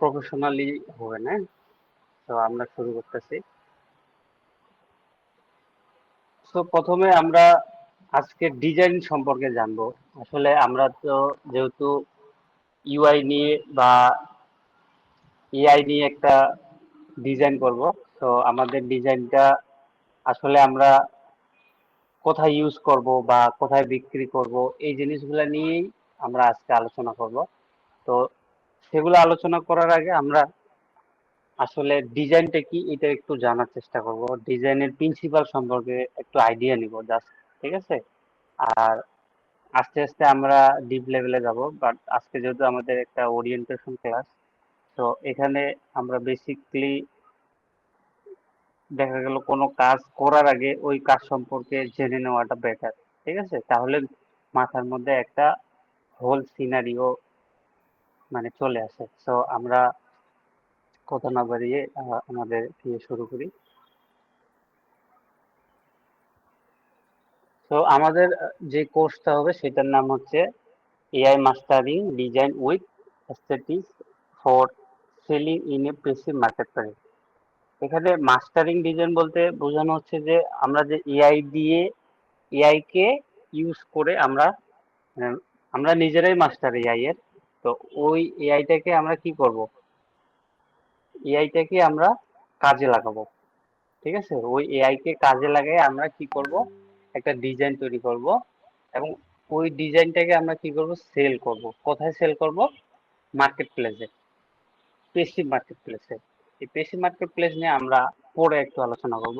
Professionally হবে না। তো আমরা শুরু করতেছি। তো প্রথমে আমরা আজকে ডিজাইন সম্পর্কে জানবো। আসলে আমরা তো যেহেতু ইউআই নিয়ে বা এআই নিয়ে একটা ডিজাইন করব, তো আমাদের ডিজাইনটা আসলে আমরা কোথায় ইউজ করব বা কোথায় বিক্রি করব, এই জিনিসগুলো নিয়েই আমরা আজকে আলোচনা করব। তো সেগুলো আলোচনা করার আগে আমরা আসলে ডিজাইনটা কি এটা একটু জানার চেষ্টা করব, ডিজাইনের প্রিন্সিপাল সম্পর্কে একটু আইডিয়া নিব জাস্ট। ঠিক আছে? আর আস্তে আস্তে আমরা ডিপ লেভেলে যাব, বাট আজকে যেহেতু আমাদের একটা ওরিয়েন্টেশন ক্লাস, তো এখানে আমরা বেসিকলি দেখা গেল কোনো কাজ করার আগে ওই কাজ সম্পর্কে জেনে নেওয়াটা বেটার। ঠিক আছে? তাহলে মাথার মধ্যে একটা হোল সিনারিও মানে চলে আসে। তো আমরা কথা না বাড়িয়ে আমাদের দিয়ে শুরু করি। তো আমাদের যে কোর্সটা হবে সেটার নাম হচ্ছে AI mastering design with aesthetics for selling in a passive market place. এখানে মাস্টারিং ডিজাইন বলতে বোঝানো হচ্ছে যে আমরা যে এআই দিয়ে এআই কে ইউজ করে আমরা আহ, আমরা নিজেরাই মাস্টার এআই এর। তো ওই এআইটাকে আমরা কি করব, এআইটাকে আমরা কাজে লাগাবো। ঠিক আছে? ওই এআই কে কাজে লাগাই আমরা কি করব, একটা ডিজাইন তৈরি করব, এবং ওই ডিজাইনটাকে আমরা কি করব, সেল করব। কোথায় সেল করব? মার্কেট প্লেসে, পেসিভ মার্কেট প্লেসে। এই পেসিভ মার্কেট প্লেস নিয়ে আমরা পরে একটু আলোচনা করব।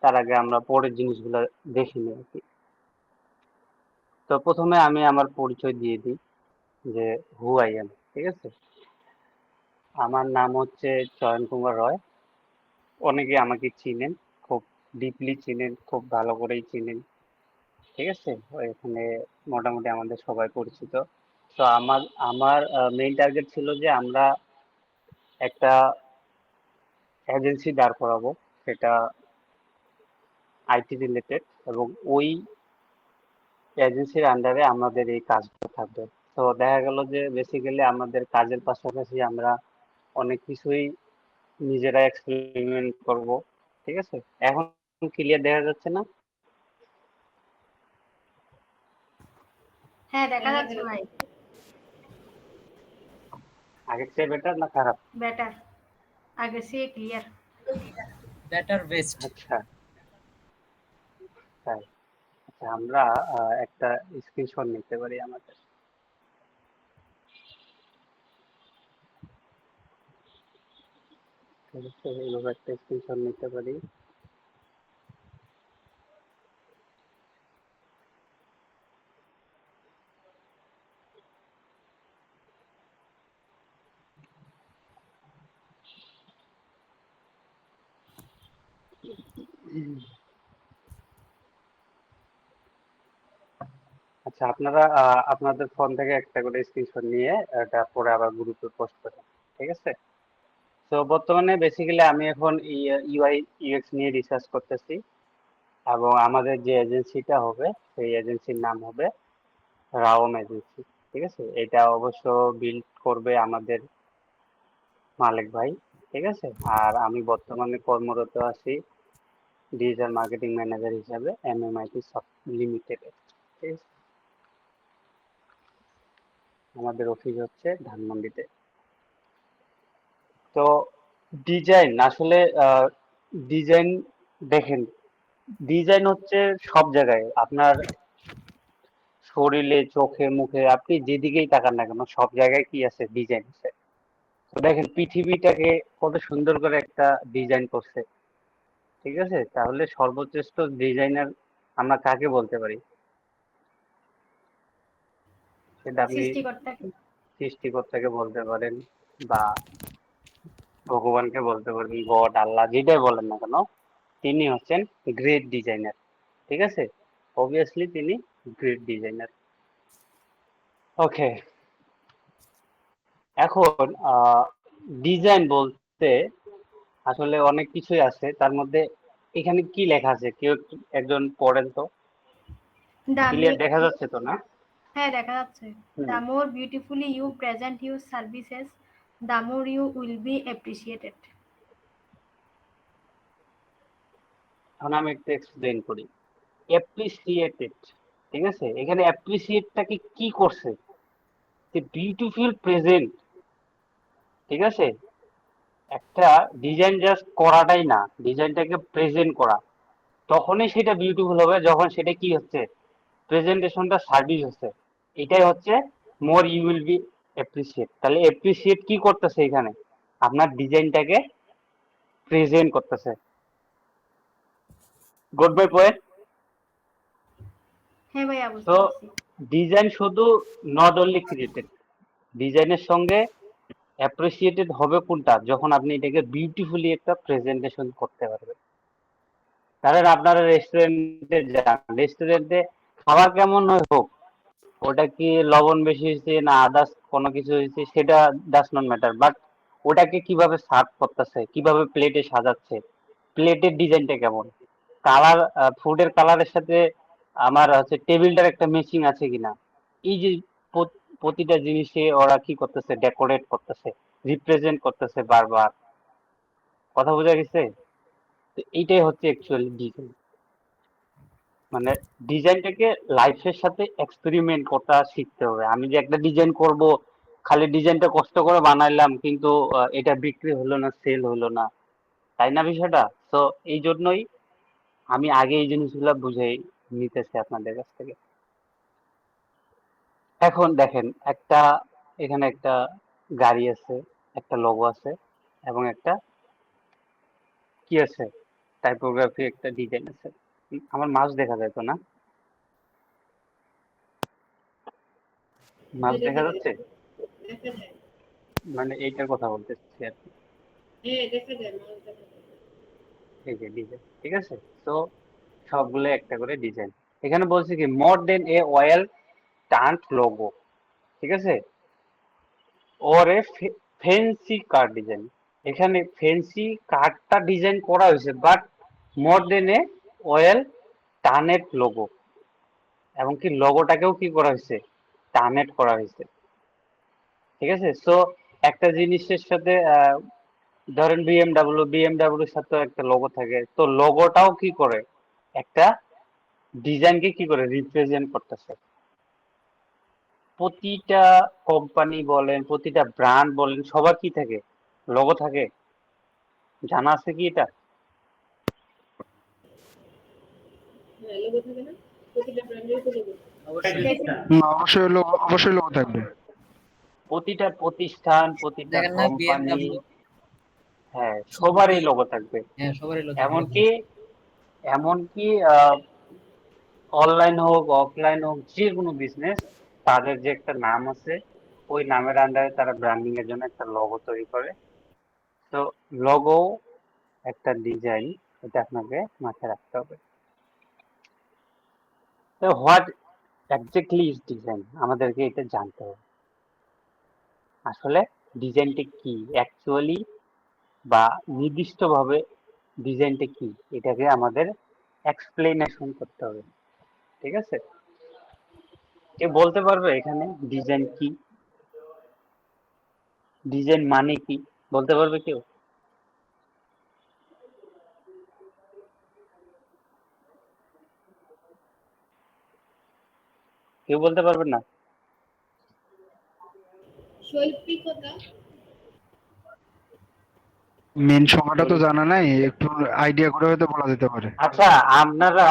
তার আগে আমরা পরের জিনিসগুলো দেখে নিই আর কি। তো প্রথমে আমি আমার পরিচয় দিয়ে দিই যে হু আই এম। ঠিক আছে? আমার নাম হচ্ছে চয়ন কুমার রয়। অনেকে আমাকে চিনেন, খুব ডিপলি চিনেন, খুব ভালো করেই চিনেন। ঠিক আছে? এখানে মোটামুটি আমাদের সবাই পরিচিত। তো আমার আমার মেইন টার্গেট ছিল যে আমরা একটা এজেন্সি দাঁড় করাবো, সেটা আইটি রিলেটেড, এবং ওই এজেন্সির আন্ডারে আমাদের এই কাজগুলো থাকবে। তো দেখা গেল যে বেসিক্যালি আমাদের কাজের পাশাপাশি আমরা অনেক কিছুই নিজেরা এক্সপেরিমেন্ট করব। ঠিক আছে? এখন ক্লিয়ার দেখা যাচ্ছে না? হ্যাঁ, দেখা যাচ্ছে ভাই। আগের চেয়ে বেটার না খারাপ? বেটার। আগে সে ক্লিয়ার। Better best. আচ্ছা, তাই। আচ্ছা, আমরা একটা স্ক্রিনশট নিতে পারি আমাদের। ঠিক আছে? এইভাবে একটা স্ক্রিনশট নিতে পারি। আচ্ছা, আপনারা আপনাদের ফোন থেকে একটা করে স্ক্রিনশট নিয়ে এটা পরে আবার গ্রুপে পোস্ট করেন। ঠিক আছে? তো বর্তমানে বেসিক্যালি আমি এখন ইউআই ইউএক্স নিয়ে রিসার্চ করতেছি, এবং আমাদের যে এজেন্সিটা হবে সেই এজেন্সির নাম হবে রাওম এজেন্সি। ঠিক আছে? এটা অবশ্য বিল্ড করবে আমাদের মালিক ভাই। ঠিক আছে? আর আমি বর্তমানে কর্মরত আছি ডিজিটাল মার্কেটিং ম্যানেজার হিসাবে এমএমআইটি সফট লিমিটেডে। ঠিক আছে? আমাদের অফিস হচ্ছে ধানমন্ডিতে। তো ডিজাইন আসলে ডিজাইন দেখেন, ডিজাইন হচ্ছে সব জায়গায় আপনার শরীরে, চোখে, মুখে, আপনি যেদিকেই তাকান না কেন সব জায়গায় কি আছে, ডিজাইন আছে। তো দেখেন পৃথিবীটাকে কত সুন্দর করে একটা ডিজাইন করছে। ঠিক আছে? তাহলে সর্বশ্রেষ্ঠ ডিজাইনার আমরা কাকে বলতে পারি? সেটা আপনি সৃষ্টিকর্তাকে। সৃষ্টিকর্তাকে বলতে পারেন, বা ভগবানকে বলতে পারেন, গড, আল্লাহ, যেটাই বলেন না কেন, তিনি হচ্ছেন গ্রেট ডিজাইনার। ঠিক আছে? অবভিয়াসলি তিনি গ্রেট ডিজাইনার। ওকে, এখন ডিজাইন বলতে আসলে অনেক কিছুই আছে, তার মধ্যে এখানে কি লেখা আছে কেউ একজন পড়েন তো। দ্য ক্লিয়ার দেখা যাচ্ছে তো না? হ্যাঁ, দেখা যাচ্ছে। হুম। The more beautifully you present your services, The more you will be appreciated. এখন আমি একটু এক্সপ্লেন করি। অ্যাপ্রিসিয়েটেড, ঠিক আছে, এখানে অ্যাপ্রিসিয়েটটাকে কি করছে, যে বিউটিফুল প্রেজেন্ট, ঠিক আছে, একটা ডিজাইন জাস্ট করাটাই না, ডিজাইনটাকে প্রেজেন্ট করা, তখনই সেটা বিউটিফুল হবে যখন সেটা কি হচ্ছে, প্রেজেন্টেশনটা সার্ভিস হচ্ছে। এটাই হচ্ছে more you will be appreciate. তাহলে অ্যাপ্রিসিয়েট কি করতেছে এখানে, আপনার ডিজাইনটাকে প্রেজেন্ট করতেছে। Good bye point. হ্যাঁ ভাইয়া, বুঝতে তো পারছি। ডিজাইন শুধু নট অনলি ক্রিয়েটেড, ডিজাইনের সঙ্গে অ্যাপ্রিসিয়েটেড হবে কোনটা, যখন আপনি এটাকে বিউটিফুলি একটা প্রেজেন্টেশন করতে পারবেন। ধরেন আপনারা রেস্টুরেন্টে যান, রেস্টুরেন্টে খাবার কেমন হোক, ওটা কি লবণ বেশি হয়েছে না আদার্স কোনো কিছু হয়েছে সেটা ডাজ নট ম্যাটার, বাট ওটাকে কিভাবে সার্ভ করতেছে, কিভাবে প্লেটে সাজাচ্ছে, প্লেটের ডিজাইনটা কেমন, কালার, ফুডের কালারের সাথে আমার হচ্ছে টেবিলটার একটা ম্যাচিং আছে কিনা, এই যে প্রতিটা জিনিসে ওরা কি করতেছে, ডেকোরেট করতেছে, রিপ্রেজেন্ট করতেছে বারবার। কথা বোঝা গেছে? তো এইটাই হচ্ছে অ্যাকচুয়ালি ডিজাইন। মানে ডিজাইনটাকে লাইফের সাথে এক্সপেরিমেন্ট করতে শিখতে হবে। আমি যে একটা ডিজাইন করব, খালি ডিজাইনটা কষ্ট করে বানাইলাম কিন্তু এটা বিক্রি হলো না, সেল হলো না, তাই না বিষয়টা? তো এই জন্যই আমি আগে এই জিনিসগুলো বুঝে নিতেছি আপনাদের কাছ থেকে। এখন দেখেন, এখানে একটা গাড়ি আছে, একটা লোগো আছে, এবং একটা কি আছে, টাইপোগ্রাফি, একটা ডিজাইন আছে। আমার মাউস দেখা যায় তো না? মাউস দেখা যাচ্ছে? মানে এইটার কথা বলতেছি আর কি। এই যে ডিজাইন, ঠিক আছে। তো সবগুলো একটা করে ডিজাইন। এখানে বলছে কি more than a well turned logo, ঠিক আছে, or a fancy card design. এখানে ফেন্সি কার্ডটা ডিজাইন করা হয়েছে, but more than a well turned logo, এবং কি লোগোটাকেও কি করা হয়েছে, টার্নেড করা হয়েছে, ঠিক আছে। সো একটা জিনিসের সাথে ধরেন বিএমডাব্লিউর সাথে একটা লোগো থাকে, তো লোগোটাও কি করে, একটা ডিজাইনকে কি করে রিপ্রেজেন্ট করতেছে। প্রতিটা কোম্পানি বলেন, প্রতিটা ব্র্যান্ড বলেন, সবার কি থাকে, লোগো থাকে। জানা আছে কি এটা? অবশ্যই। অবশ্যই লোগো থাকবে। প্রতিটা প্রতিষ্ঠান, প্রতিটা দেখেন না কোম্পানি, বিএমডব্লিউ, হ্যাঁ সবারই সুজুকি, লোগো থাকবে। হ্যাঁ সবারই লোগো এমনকি এমনকি অনলাইন হোক অফলাইন হোক, যে কোনো বিজনেস, তাদের যে একটা নাম আছে, ওই নামের আন্ডারে তারা ব্র্যান্ডিং এর জন্য একটা লোগো তৈরি করে। তো লোগো একটা ডিজাইন, এটা আপনাকে মাথায় রাখতে হবে। তো হোয়াট এক্স্যাক্টলি ইজ ডিজাইন, আমাদেরকে এটা জানতে হবে। আসলে ডিজাইনটা কি অ্যাকচুয়ালি, বা নির্দিষ্টভাবে ডিজাইনটা কি, এটাকে আমাদের এক্সপ্লেনেশন করতে হবে, ঠিক আছে। কে বলতে পারবে এখানে ডিজাইন কি, ডিজাইন মানে কি, বলতে পারবে কেউ? কেউ বলতে পারবে না? মেন সংজ্ঞাটা তো জানা নাই, একটু আইডিয়া করে হয়তো বলা যেতে পারে। আচ্ছা, আপনারা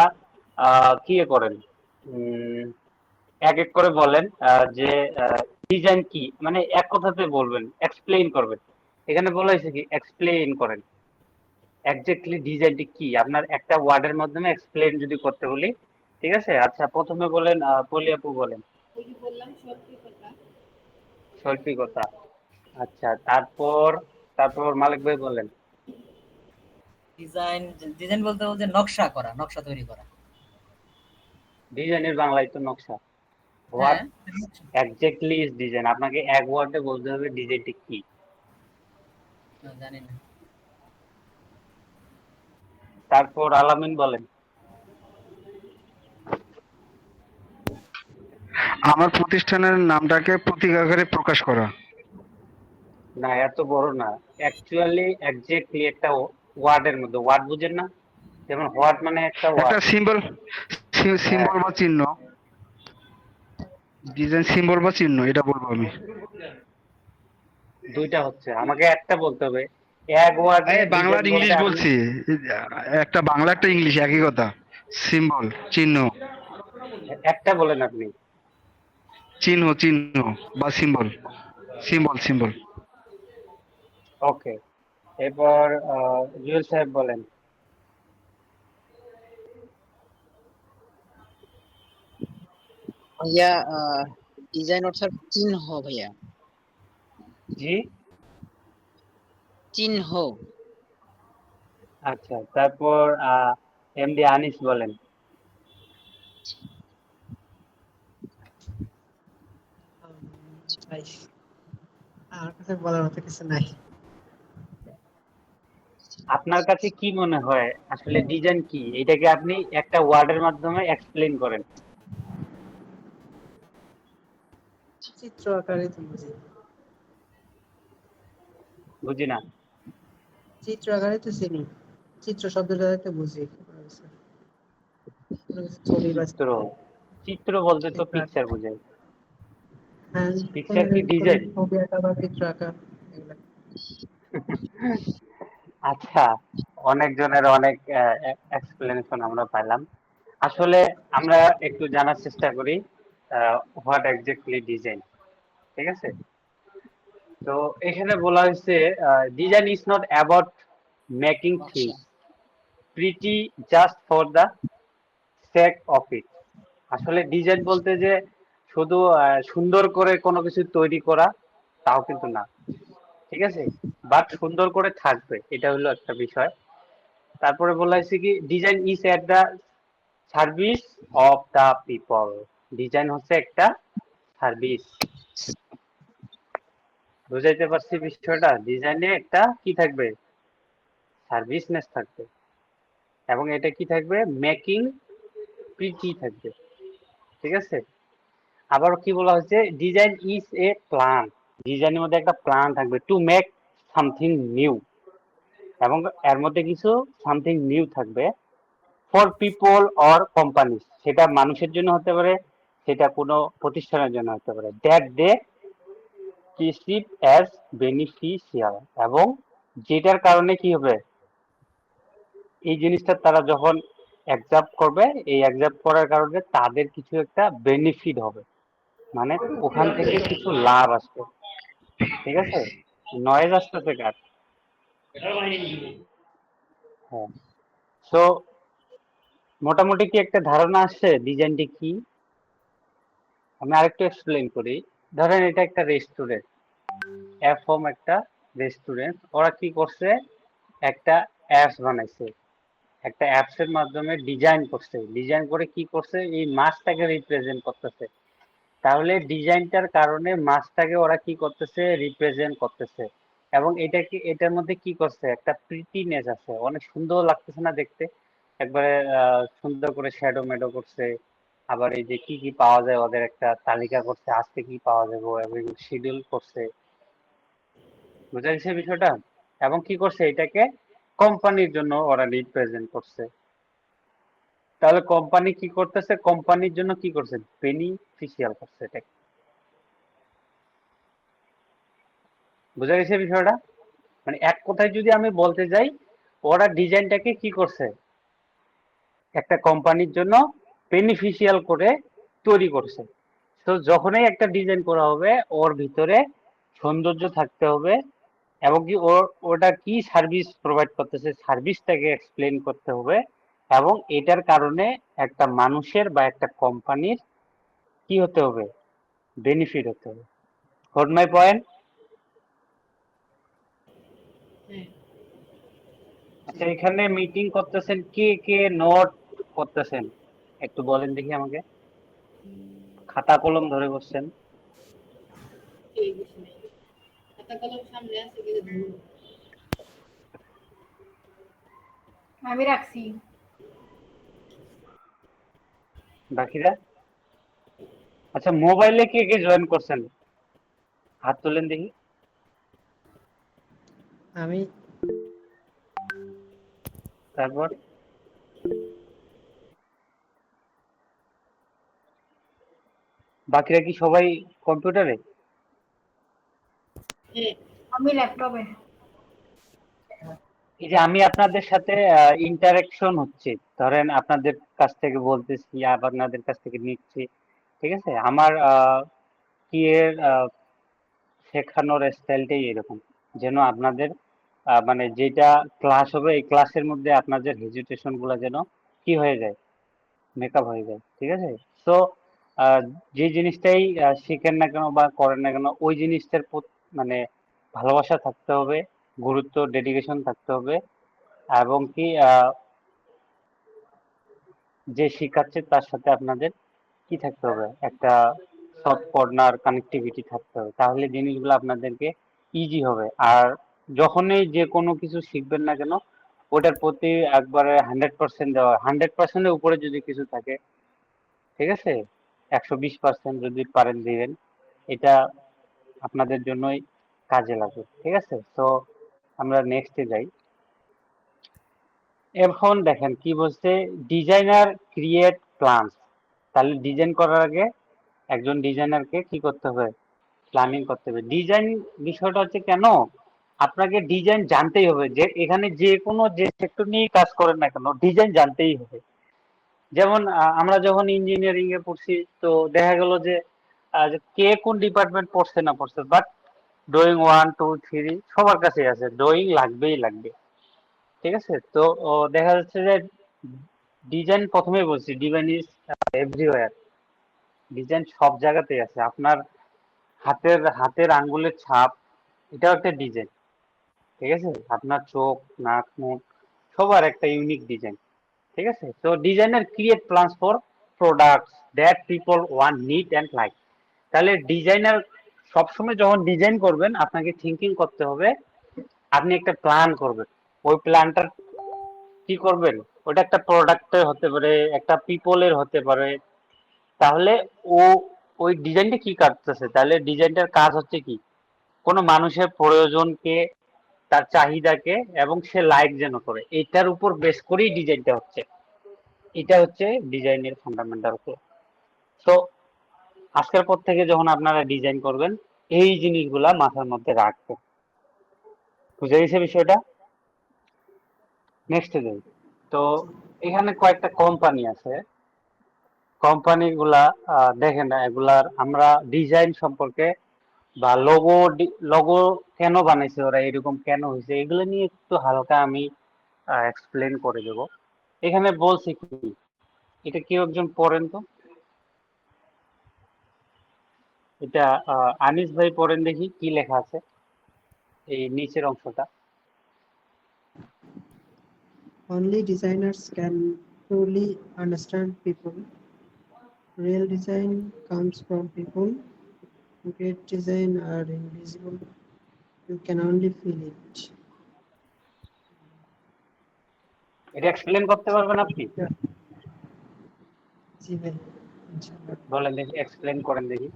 কি করেন, উম, এক এক করে বলেন, যে ডিজাইন কি, মানে এক কথাতে বলবেন, এক্সপ্লেইন করবেন। এখানে বলা হয়েছে কি এক্সপ্লেইন করেন, এক্স্যাক্টলি ডিজাইনটি কি, আপনার একটা ওয়ার্ডের মাধ্যমে এক্সপ্লেইন যদি করতে বলি, ঠিক আছে। আচ্ছা, প্রথমে বলেন, পলি আপু বলেন। শৈল্পিকতা। আচ্ছা, তারপর তারপর মালিক ভাই বলেন। ডিজাইন, ডিজাইন বলতে বলতে নকশা করা, নকশা তৈরি করা। ডিজাইনের বাংলায় তো নকশা। হোয়াট হ্যাঁ, এক্স্যাক্টলি ইজ ডিজাইন, আপনাকে এক ওয়ার্ডে বলতে হবে ডিজাইনটি কি। জানি না। তারপর আলামিন বলেন। আমার প্রতিষ্ঠানের নামটাকে প্রতীক আকারে প্রকাশ করা। না এত বড় না, অ্যাকচুয়ালি এক্স্যাক্টলি একটা ওয়ার্ডের মধ্যে, ওয়ার্ড বুঝেন না, যেমন হোয়াট মানে একটা একটা ওয়ার্ড। সিম্বল, হ্যাঁ, সিম্বল বা চিহ্ন, ডিজাইন সিম্বল বা চিহ্ন, এটা বলবো আমি। দুইটা হচ্ছে, আমাকে একটা বলতে হবে। এক ওয়ার্ডে এই বাংলা ডিজাইন আর বলতে ইংলিশ আপনি বলছি, একটা বাংলা একটা ইংলিশ একই কথা। সিম্বল, চিহ্ন, একটা বলেন আপনি। চিহ্ন চিহ্ন বা সিম্বল, সিম্বল সিম্বল। ওকে, এরপর জুয়েল সাহেব বলেন। ভাইয়া ডিজাইন অর্থাৎ চিহ্ন ভাইয়া, জি, চিহ্ন। আচ্ছা, তারপর এমডি আনিস বলেন। ভাই আমার কাছে বলার মতো কিছু নাই। আপনার কাছে কি মনে হয় আসলে ডিজাইন কি, এটাকে আপনি একটা ওয়ার্ডের মাধ্যমে এক্সপ্লেইন করেন। চিত্র আকারে তো বুঝি, বুঝি না। চিত্র আকারে তো চিনি, চিত্র শব্দটা তো বুঝি, কোনো কিছু ছবি বা চিত্র, চিত্র বলতে তো চিত্র আঁকা। পিকচার বোঝায়। হ্যাঁ, পিকচার কি কোনো ডিজাইন? ছবি আঁকা বা চিত্র আঁকা এগুলা। আচ্ছা, অনেকজনের অনেক এক্সপ্লেনেশন আমরা পাইলাম। আসলে আমরা একটু জানার চেষ্টা করি হোয়াট এক্স্যাক্টলি ডিজাইন। ঠিক আছে, তো এখানে বলা হয়েছে design is not about making নকশা। Things pretty just for the sake of it. আসলে ডিজাইন বলতে যে শুধু সুন্দর করে কোনো কিছু তৈরি করা, তাও কিন্তু না। ঠিক আছে, বাট সুন্দর করে থাকবে, এটা হলো একটা বিষয়। তারপরে বলা হয়েছে কি design is at the service of the people. Design হচ্ছে একটা সার্ভিস। বুঝাইতে পারছি বিষয়টা? ডিজাইনে একটা কি থাকবে, সার্ভিসনেস থাকবে, এবং এটা কি থাকবে, মেকিং প্রিটি থাকবে। ঠিক আছে, আবার কি বলা হচ্ছে, ডিজাইন ইজ এ প্ল্যান। ডিজাইনের মধ্যে একটা প্ল্যান থাকবে টু মেক সামথিং নিউ, এবং এর মধ্যে কিছু সামথিং নিউ থাকবে ফর পিপল অর কোম্পানি। সেটা মানুষের জন্য হতে পারে, সেটা কোনো প্রতিষ্ঠানের জন্য হতে পারে, that they perceive as beneficial, এবং যেটার কারণে কি হবে, এই জিনিসটা তারা যখন অ্যাকসেপ্ট করবে, এই অ্যাকসেপ্ট করার কারণে তাদের কিছু একটা বেনিফিট হবে, মানে ওখান থেকে কিছু লাভ আসবে। ঠিক আছে, নয়েজ আসতেছে কার? হ্যাঁ, সো মোটামুটি কি একটা ধারণা আসছে ডিজাইনটি কি? আমি আরেকটু এক্সপ্লেইন করি। ধরেন এটা একটা রেস্টুরেন্ট, এফ হোম একটা রেস্টুরেন্ট। ওরা কি করছে, একটা অ্যাপস বানাইছে, একটা অ্যাপস এর মাধ্যমে ডিজাইন করছে, ডিজাইন করে কি করছে, এই মাছটাকে রিপ্রেজেন্ট করতেছে। তাহলে ডিজাইনটার কারণে মাছটাকে ওরা কি করতেছে, রিপ্রেজেন্ট করতেছে, এবং এটাকে এটার মধ্যে কি করছে, একটা প্রিটিনেস আছে, অনেক সুন্দর লাগতেছে না দেখতে, একবারে সুন্দর করে শ্যাডো ম্যাডো করছে। আবার এই যে কি কি পাওয়া যায় ওদের একটা তালিকা করছে, আজকে কি পাওয়া যাবে এবং শিডিউল করছে। বুঝা গেছে বিষয়টা? এবং কি করছে, এটাকে কোম্পানির জন্য ওরা রিপ্রেজেন্ট করছে। তাহলে কোম্পানি কি করতেছে, কোম্পানির জন্য কি করছে, বেনিফিশিয়াল করছে এটাকে। বুঝা গেছে বিষয়টা? মানে এক কথায় যদি আমি বলতে যাই, ওরা ডিজাইনটাকে কি করছে, একটা কোম্পানির জন্য বেনিফিশিয়াল করে তৈরি করছে। তো যখনই একটা ডিজাইন করা হবে, ওর ভিতরে সৌন্দর্য থাকতে হবে, এবং কি ওটা কি সার্ভিস প্রোভাইড করতেছে, সার্ভিসটাকে এক্সপ্লেন করতে হবে, এবং এটার কারণে একটা মানুষের বা একটা কোম্পানির কি হতে হবে, বেনিফিট হতে হবে। Hold my point. আচ্ছা, এখানে মিটিং করতেছেন, কে কে নোট করতেছেন একটু বলেন দেখি আমাকে। খাতা কলম ধরে বসছেন। আমি রাখছি। বাকিরা? আচ্ছা, মোবাইলে কে কে জয়েন করছেন হাত তোলেন দেখি। আমি তারপর বাকিরা কি সবাই কম্পিউটারে? আমি ল্যাপটপে। এই যে আমি আপনাদের সাথে ইন্টারেকশন হচ্ছে, ধরেন আপনাদের কাছ থেকে বলতেছি, আপনাদের কাছ থেকে নিচ্ছি, ঠিক আছে? আমার কি এর শেখানোর স্টাইলটাই এরকম, যেন আপনাদের মানে যেটা ক্লাস হবে এই ক্লাসের মধ্যে আপনাদের হেজিটেশন গুলো যেন কি হয়ে যায়, মেকআপ হয়ে যায়, ঠিক আছে? তো যে জিনিসটাই শিখেন না কেন বা করেন না কেন, ওই জিনিসটার মানে ভালোবাসা থাকতে হবে, গুরুত্ব, ডেডিকেশন থাকতে হবে, এবং কি যে শিখাচ্ছে তার সাথে আপনাদের কি থাকতে হবে, একটা সফট কর্নার কানেক্টিভিটি থাকতে হবে, তাহলে জিনিসগুলো আপনাদেরকে ইজি হবে। আর যখনই যে কোনো কিছু শিখবেন না কেন, ওটার প্রতি একবারে 100% দেওয়া, 100%-এর উপরে যদি কিছু থাকে, ঠিক আছে, 120% যদি পারেন দিবেন, এটা আপনাদের জন্যই কাজে লাগবে, ঠিক আছে? তো আমরা নেক্সটে যাই। এখন দেখেন কি বলছে, ডিজাইনার ক্রিয়েট প্ল্যানস। তাহলে ডিজাইন করার আগে একজন ডিজাইনারকে কি করতে হবে, প্ল্যানিং করতে হবে। ডিজাইন বিষয়টা হচ্ছে কেন, আপনাকে ডিজাইন জানতেই হবে, যে এখানে যে কোনো যে সেক্টর নিয়ে কাজ করেন না কেন ডিজাইন জানতেই হবে। যেমন আমরা যখন ইঞ্জিনিয়ারিং এ পড়ছি, তো দেখা গেল যে যে কে কোন ডিপার্টমেন্ট পড়ছে না পড়ছে, বাট ড্রয়িং 1 2 3 সবার কাছে আছে, ড্রয়িং লাগবেই লাগবে, ঠিক আছে? তো দেখা যাচ্ছে যে ডিজাইন, প্রথমেই বলছি ডিজাইন ইজ এভরিওয়্যার, ডিজাইন সব জায়গাতেই আছে। আপনার হাতের হাতের আঙ্গুলের ছাপ, এটাও একটা ডিজাইন, ঠিক আছে? আপনার চোখ, নাক, মুখ সবার একটা ইউনিক ডিজাইন, ঠিক আছে? তো designer create plans for products that people want, need and like. তাহলে ডিজাইনার সবসময় যখন ডিজাইন করবেন আপনাকে থিঙ্কিং করতে হবে, আপনি একটা প্ল্যান করবেন, ওই প্ল্যানটা কি করবেন, ওটা একটা প্রোডাক্টের হতে পারে, একটা পিপলের হতে পারে। তাহলে ও ওই ডিজাইনটা কি করতেছে, তাহলে ডিজাইনটার কাজ হচ্ছে কি, কোনো মানুষের প্রয়োজনকে, তার চাহিদাকে, এবং সে লাইক যেন করে, এটার উপর বেস করেই ডিজাইনটা হচ্ছে। এটা হচ্ছে ডিজাইনের ফান্ডামেন্টাল। তো আজকের পর থেকে যখন আপনারা ডিজাইন করবেন, এই জিনিসগুলা মাথার মধ্যে রাখবেন। বুঝে গেছে বিষয়টা? নেক্সট যাই। তো এখানে কয়েকটা কোম্পানি আছে, কোম্পানিগুলা দেখেন না, এগুলার আমরা ডিজাইন সম্পর্কে বা লোগো, লোগো কেন বানাইছে ওরা, এরকম কেন হয়েছে, এগুলো নিয়ে একটু হালকা আমি এক্সপ্লেন করে দেব। এখানে বলছি কি, এটা কেউ একজন পড়েন তো, এটা আনিস ভাই পড়েন দেখি কি লেখা আছে এই নিচের অংশটা। only designers can truly understand people. Real design comes from people. Great design are invisible. You can only feel it. এটা এক্সপ্লেন করতে পারবেন আপনি? জি ভাই, ইনশাআল্লাহ। বলেন দেখি, এক্সপ্লেন করেন দেখি।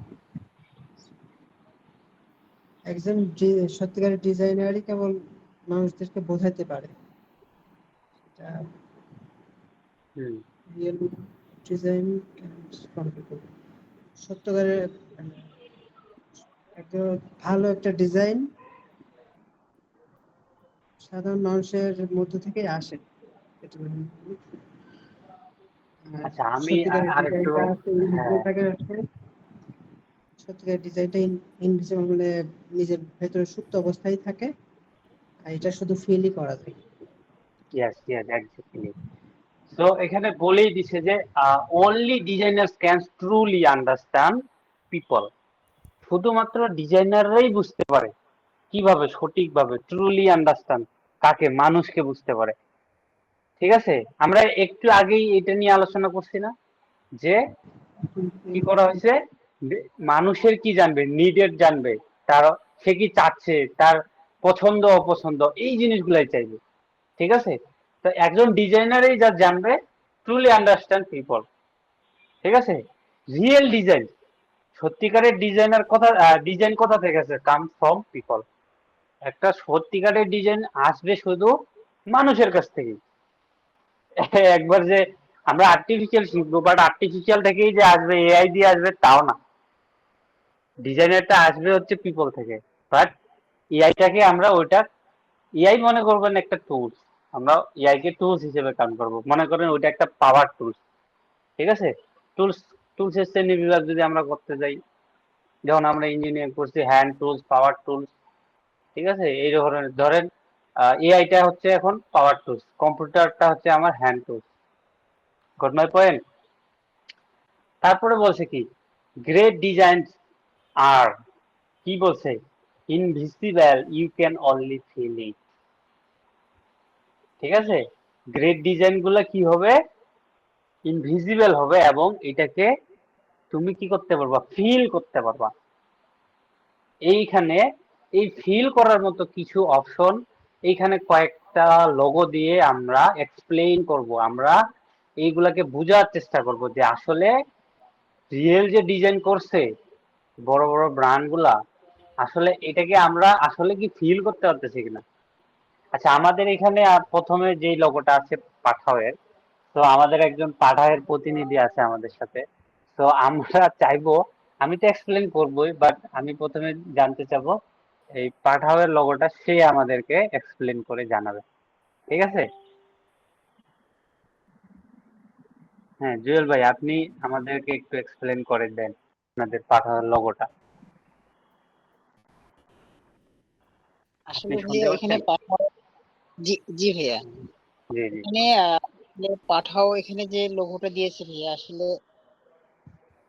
একজন সত্যিকারের ডিজাইনারই কেবল মানুষদেরকে বোঝাতে পারে। এটা হুম। Real design comes from people. সত্যিকারের মানে একটা ভালো একটা ডিজাইন সাধারণ মানুষের মধ্য থেকে আসে। এটা আর আচ্ছা, আমি সত্যিকারের আরেকটু, ডিজাইনটা আসে হ্যাঁ, থাকে আসে। সত্যিকারের ডিজাইনটা ইনভিজিবল, মানে নিজের ভেতরে সুপ্ত অবস্থায় থাকে, আর এটা শুধু ফিলই করা যায়। Yes yes, exactly. তো এখানে বলেই দিছে যে only designers can truly understand people. শুধুমাত্র ডিজাইনাররাই বুঝতে পারে, কিভাবে, সঠিকভাবে, ট্রুলি আন্ডারস্ট্যান্ড কাকে, মানুষকে বুঝতে পারে, ঠিক আছে? আমরা একটু আগেই এটা নিয়ে আলোচনা করছি না, যে কি করা হয়েছে, মানুষের কি জানবে, নিডেড জানবে, তার সে কি চাচ্ছে, তার পছন্দ অপছন্দ, এই জিনিসগুলাই চাইবে, ঠিক আছে? তো একজন ডিজাইনারই যা জানবে, ট্রুলি আন্ডারস্ট্যান্ড পিপল, ঠিক আছে? রিয়েল ডিজাইন, সত্যিকারের ডিজাইনার কথা, ডিজাইন কোথা থেকে আছে, কাম ফ্রম পিপল, একটা সত্যিকারের ডিজাইন আসবে শুধু মানুষের কাছ থেকে। একবার যে আমরা আর্টিফিশিয়াল শিখবো, বাট আর্টিফিশিয়াল থেকেই যে আসবে, এআই দিয়ে আসবে তাও না। ডিজাইনারটা আসবে হচ্ছে পিপল থেকে। বাট এআইটাকে আমরা ওইটা, এআই মনে করবেন একটা টুলস, আমরা এআই কে টুলস হিসেবে কাজ করবো, মনে করেন ওইটা একটা পাওয়ার টুলস। ঠিক আছে, টুলস, টুলসের শ্রেণী বিভাগ যদি আমরা করতে যাই, যেমন আমরা ইঞ্জিনিয়ারিং করছি, হ্যান্ড টুলস, পাওয়ার টুলস। ঠিক আছে, এই ধরনের ধরেন এআইটা হচ্ছে এখন পাওয়ার টুলস, কম্পিউটারটা হচ্ছে আমার hand tools. Got my point? তারপরে বলছে কি, গ্রেট ডিজাইন আর কি বলছে, invisible, you can only feel it. ঠিক আছে, গ্রেট ডিজাইন গুলা কি হবে, ইনভিজিবল হবে এবং এটাকে তুমি কি করতে পারবা, ফিল করতে পারবা। এইখানে এই ফিল করার মতো কিছু অপশন এইখানে কয়েকটা লোগো দিয়ে আমরা এক্সপ্লেইন করব, আমরা এইগুলাকে বোঝার চেষ্টা করব যে আসলে রিয়েল যে ডিজাইন করছে বড় বড় ব্র্যান্ড গুলা, আসলে এটাকে আমরা আসলে কি ফিল করতে পারতেছি কিনা। আচ্ছা, আমাদের এখানে প্রথমে যে লোগোটা আছে পাঠাওয়ের, তো আমাদের একজন পাঠাওয়ের প্রতিনিধি আছে আমাদের সাথে। তো আমরা চাইবো, আমি তো এক্সপ্লেন করবোই, বাট আমি প্রথমে জানতে চাবো এই পাঠাওয়ের লোগোটা সে আমাদেরকে এক্সপ্লেন করে জানাবে। ঠিক আছে? হ্যাঁ জুয়েল ভাই, আপনি আমাদেরকে একটু এক্সপ্লেন করে দেন আপনাদের পাঠাওয়ের লোগোটা। আপনি আসলে শুনতে ভাইয়া এখানে পাচ্ছেন? পাঠাও, জি জি ভাইয়া, জি জি। এখানে আসলে পাঠাও এখানে যে লোগোটা দিয়েছে ভাইয়া, আসলে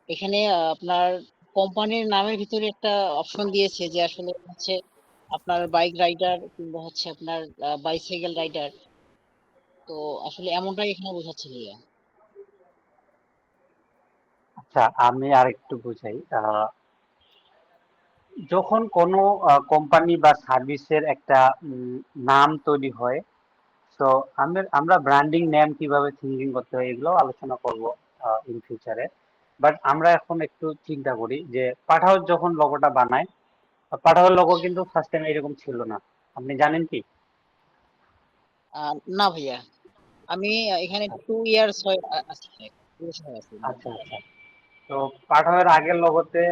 এখানে আপনার কোম্পানির নামের ভিতরে একটা অপশন দিয়েছে যে আসলে হচ্ছে আপনার বাইক রাইডার কিংবা হচ্ছে আপনার বাইসাইকেল রাইডার। তো আসলে এমনটাই এখানে বোঝাচ্ছে ভাইয়া। আচ্ছা, আমি আর একটু বুঝাই। যখন কোনো কোম্পানি বা সার্ভিসের একটা নাম তৈরি হয়, তো আমরা ব্র্যান্ডিং নেম কিভাবে থিঙ্কিং করতে হয় এগুলো আলোচনা করব ইন ফিউচারে। বাট আমরা এখন একটু চিন্তা করি যে পাঠাও যখন লোগোটা বানায়, পাঠাওয়ের লোগো কিন্তু ফার্স্ট টাইম এরকম ছিল না। আপনি জানেন কি? না ভাইয়া, আমি এখানে 2 ইয়ার্স হয় আছি ভাইয়া, 2 বছর হয় আছি। আচ্ছা আচ্ছা। তো পাঠাওয়ের আগের লোগোতে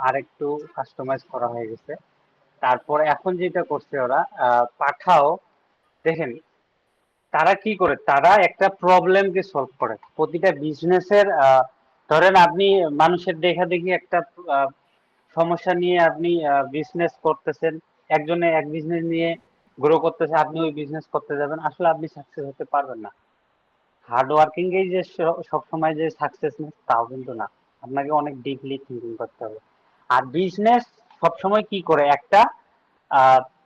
আরেকটু কাস্টমাইজ করা হয়ে গেছে। তারপর এখন যেটা করছে ওরা, পাঠাও, দেখেন তারা কি করে, তারা একটা প্রবলেমকে সলভ করে প্রতিটা বিজনেসের। ধরেন আপনি মানুষের দেখা দেখি একটা আহ, সমস্যা নিয়ে আপনি বিজনেস করতেছেন, একজনে এক বিজনেস নিয়ে গ্রো করতেছে, আপনি ওই বিজনেস করতে যাবেন, আসলে আপনি সাকসেস হতে পারবেন না। হার্ড ওয়ার্কিং এই যে সবসময় যে সাকসেস তাও কিন্তু না, আপনাকে অনেক ডিপলি থিঙ্কিং করতে হবে। আর বিজনেস সবসময় কি করে, একটা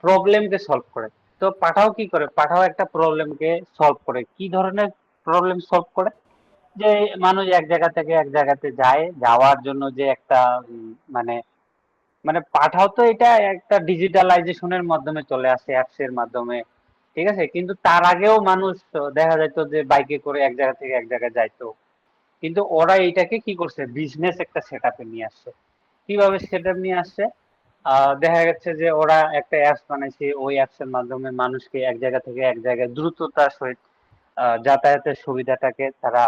প্রবলেমকে সলভ করে। তো পাঠাও কি করে, পাঠাও একটা প্রবলেমকে সলভ করে। কি ধরনের প্রবলেম সলভ করে, যে মানুষ এক জায়গা থেকে এক জায়গাতে যায়, যাওয়ার জন্য যে একটা মানে মানে পাঠাও তো এটা একটা ডিজিটালাইজেশনের মাধ্যমে চলে আসে, অ্যাপস এর মাধ্যমে। ঠিক আছে, কিন্তু তার আগেও মানুষ তো দেখা যাইতো যে বাইকে করে এক জায়গা থেকে এক জায়গায় যাইতো। কিন্তু ওরা এইটাকে কি করছে, বিজনেস একটা সেট আপে নিয়ে আসছে। কিভাবে সেট আপ নিয়ে আসছে, দেখা যাচ্ছে যে ওরা একটা অ্যাপস বানাইছে, ওই অ্যাপস এর মাধ্যমে মানুষকে এক জায়গা থেকে এক জায়গায় দ্রুততার সহিত যাতায়াতের সুবিধাটাকে তারা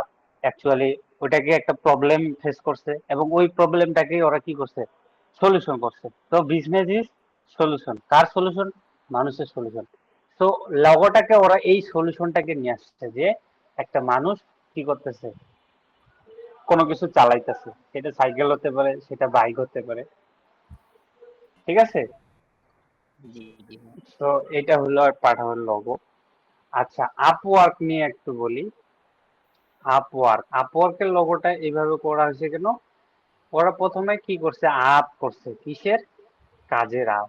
অ্যাকচুয়ালি ওটাকে একটা প্রবলেম ফেস করছে, এবং ওই প্রবলেমটাকেই ওরা কি করছে, সলিউশন করছে। তো business is solution, car solution, মানুষের সলিউশন। তো লগোটাকে ওরা এই সলিউশনটাকে নিয়ে আসছে যে একটা মানুষ কি করতেছে, কোনো কিছু চালাইতেছে, সেটা সাইকেল হতে পারে, সেটা বাইক হতে পারে। ঠিক আছে, জি জি ভাইয়া। তো এটা হলো আর পাঠানোর লোগো। আচ্ছা, আপওয়ার্ক নিয়ে একটু বলি। আপওয়ার্কের লোগোটা এইভাবে করা হয়েছে কেন, ওরা প্রথমে কি করছে, আপ করছে, কিসের, কাজের আপ।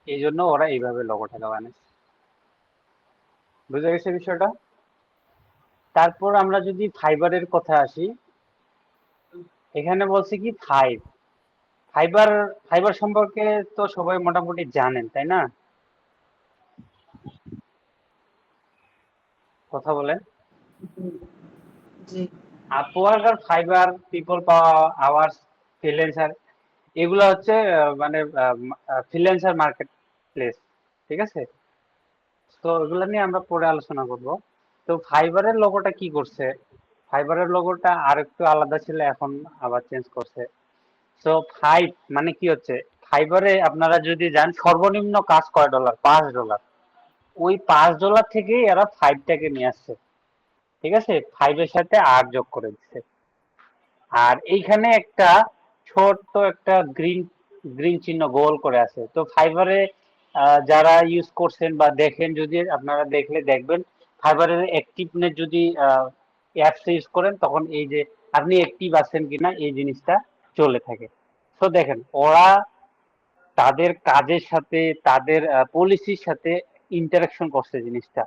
এই জন্য ওরা এইভাবে লোগোটাকে বানাইছে। বুঝে গেছে বিষয়টা? তারপর আমরা যদি ফাইবারের কথা আসি, এখানে বলছে কি ফাইবার, ফাইবার সম্পর্কে তো সবাই মোটামুটি জানেন, তাই না? কথা বলেন। জি, আপওয়ার্ক আর ফাইবার, পিপল পাওয়ার, আওয়ার্স, ফ্রিল্যান্সার, এগুলো হচ্ছে মানে ফ্রিল্যান্সার মার্কেট প্লেস, ঠিক আছে? তো এগুলো নিয়ে আমরা পরে আলোচনা করব। তো ফাইবারের লোগোটা কি করছে, ফাইবারের লোগোটা আর একটু আলাদা ছিল, এখন আবার চেঞ্জ করছে। তো ফাইভ মানে কি হচ্ছে, ফাইবারে আপনারা যদি যান সর্বনিম্ন কাজ কয় ডলার, $5, ওই $5 থেকেই এরা ফাইভটাকে নিয়ে আসছে, ঠিক আছে? ফাইভের সাথে আর যোগ করে দিচ্ছে। আর এইখানে একটা ছোট্ট একটা গ্রিন গ্রিন চিহ্ন গোল করে আছে। তো ফাইবারে যারা ইউজ করছেন বা দেখেন, যদি আপনারা দেখলে দেখবেন ফাইবারের অ্যাক্টিভনেস যদি অ্যাপস ইউজ করেন, তখন এই যে আপনি অ্যাক্টিভ আছেন কিনা এই জিনিসটা চলে থাকে। তো দেখেন ওরা তাদের কাজের সাথে তাদের পলিসির সাথে ইন্টারাকশন করছে জিনিসটা,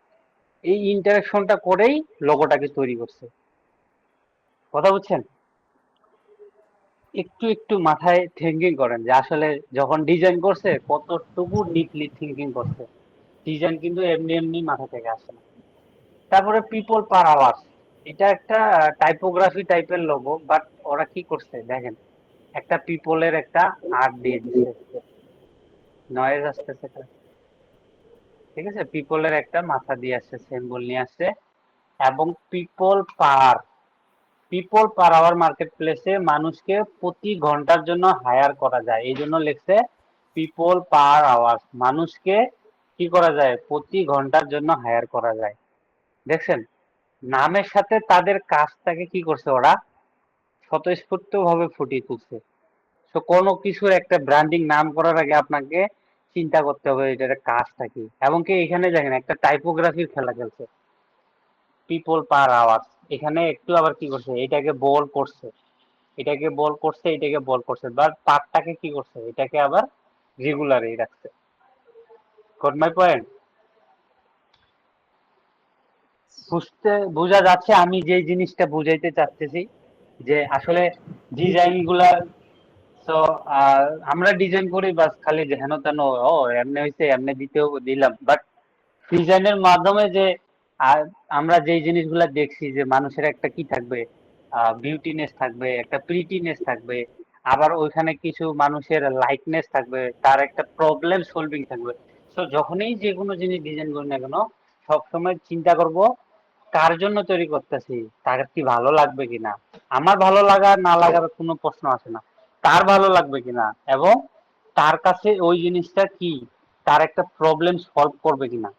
এই ইন্টারাকশনটা করেই লোগোটাকে তৈরি করছে। কথা বুঝছেন? একটু একটু মাথায় থিঙ্কিং করেন যে আসলে যখন ডিজাইন করছে কতটুকু ডিপলি থিঙ্কিং করছে। ডিজাইন কিন্তু এমনি এমনি মাথা থেকে আসে না। তারপরে পিপল পার আওয়ার্স, এটা একটা টাইপোগ্রাফি টাইপের লোগো, বাট ওরা কি করছে দেখেন, একটা পিপলের একটা আর্ট দিয়ে দিচ্ছে, নয়েজ আসতেছে, ঠিক আছে? পিপলের একটা মাথা দিয়ে আসছে, সিম্বল নিয়ে আসছে, এবং পিপল পার আওয়ার মার্কেট প্লেসে মানুষকে প্রতি ঘন্টার জন্য হায়ার করা যায়, এই জন্য লিখছে পিপল পার আওয়ার, মানুষকে কি করা যায়, প্রতি ঘন্টার জন্য হায়ার করা যায়। দেখছেন নামের সাথে তাদের কাজটাকে কি করছে ওরা স্বতঃস্ফূর্ত ভাবে ফুটিয়ে তুলছে। তো কোনো কিছুর একটা ব্র্যান্ডিং নাম করার আগে আপনাকে চিন্তা করতে হবে এটার কাজটা কি, এবং কি এখানে দেখেন একটা টাইপোগ্রাফির খেলা খেলছে, পিপল পার আওয়ার্স। এখানে একটু আবার কি করছে, এটাকে বল করছে, এটাকে বল করছে, এটাকে বল করছে, বাট পার্টটাকে কি করছে, এটাকে আবার রেগুলারই রাখছে। Goat my point? বোঝা যাচ্ছে আমি যে জিনিসটা বুঝাইতে চাচ্তেছি, যে আসলে ডিজাইন গুলা, তো আমরা ডিজাইন করি বাস খালি যে হেন তেন, ও এমনি হয়েছে এমনি দিতেও দিলাম, বাট ডিজাইনের মাধ্যমে যে আমরা যেই জিনিসগুলা দেখছি যে মানুষের একটা কি থাকবে, বিউটিনেস থাকবে, একটা প্রিটিনেস থাকবে, আবার ওইখানে কিছু মানুষের লাইকনেস থাকবে, তার একটা প্রবলেম সলভিং থাকবে। তো যখনই যে কোনো জিনিস ডিজাইন করি না কেন, সবসময় চিন্তা করব কার জন্য তৈরি করতেছি, তার কি ভালো লাগবে কিনা। আমার ভালো লাগা না লাগার কোনো প্রশ্ন আসে না, তার ভালো লাগবে কিনা, এবং তার কাছে ওই জিনিসটা কি, তার একটা প্রবলেম সলভ করবে কিনা,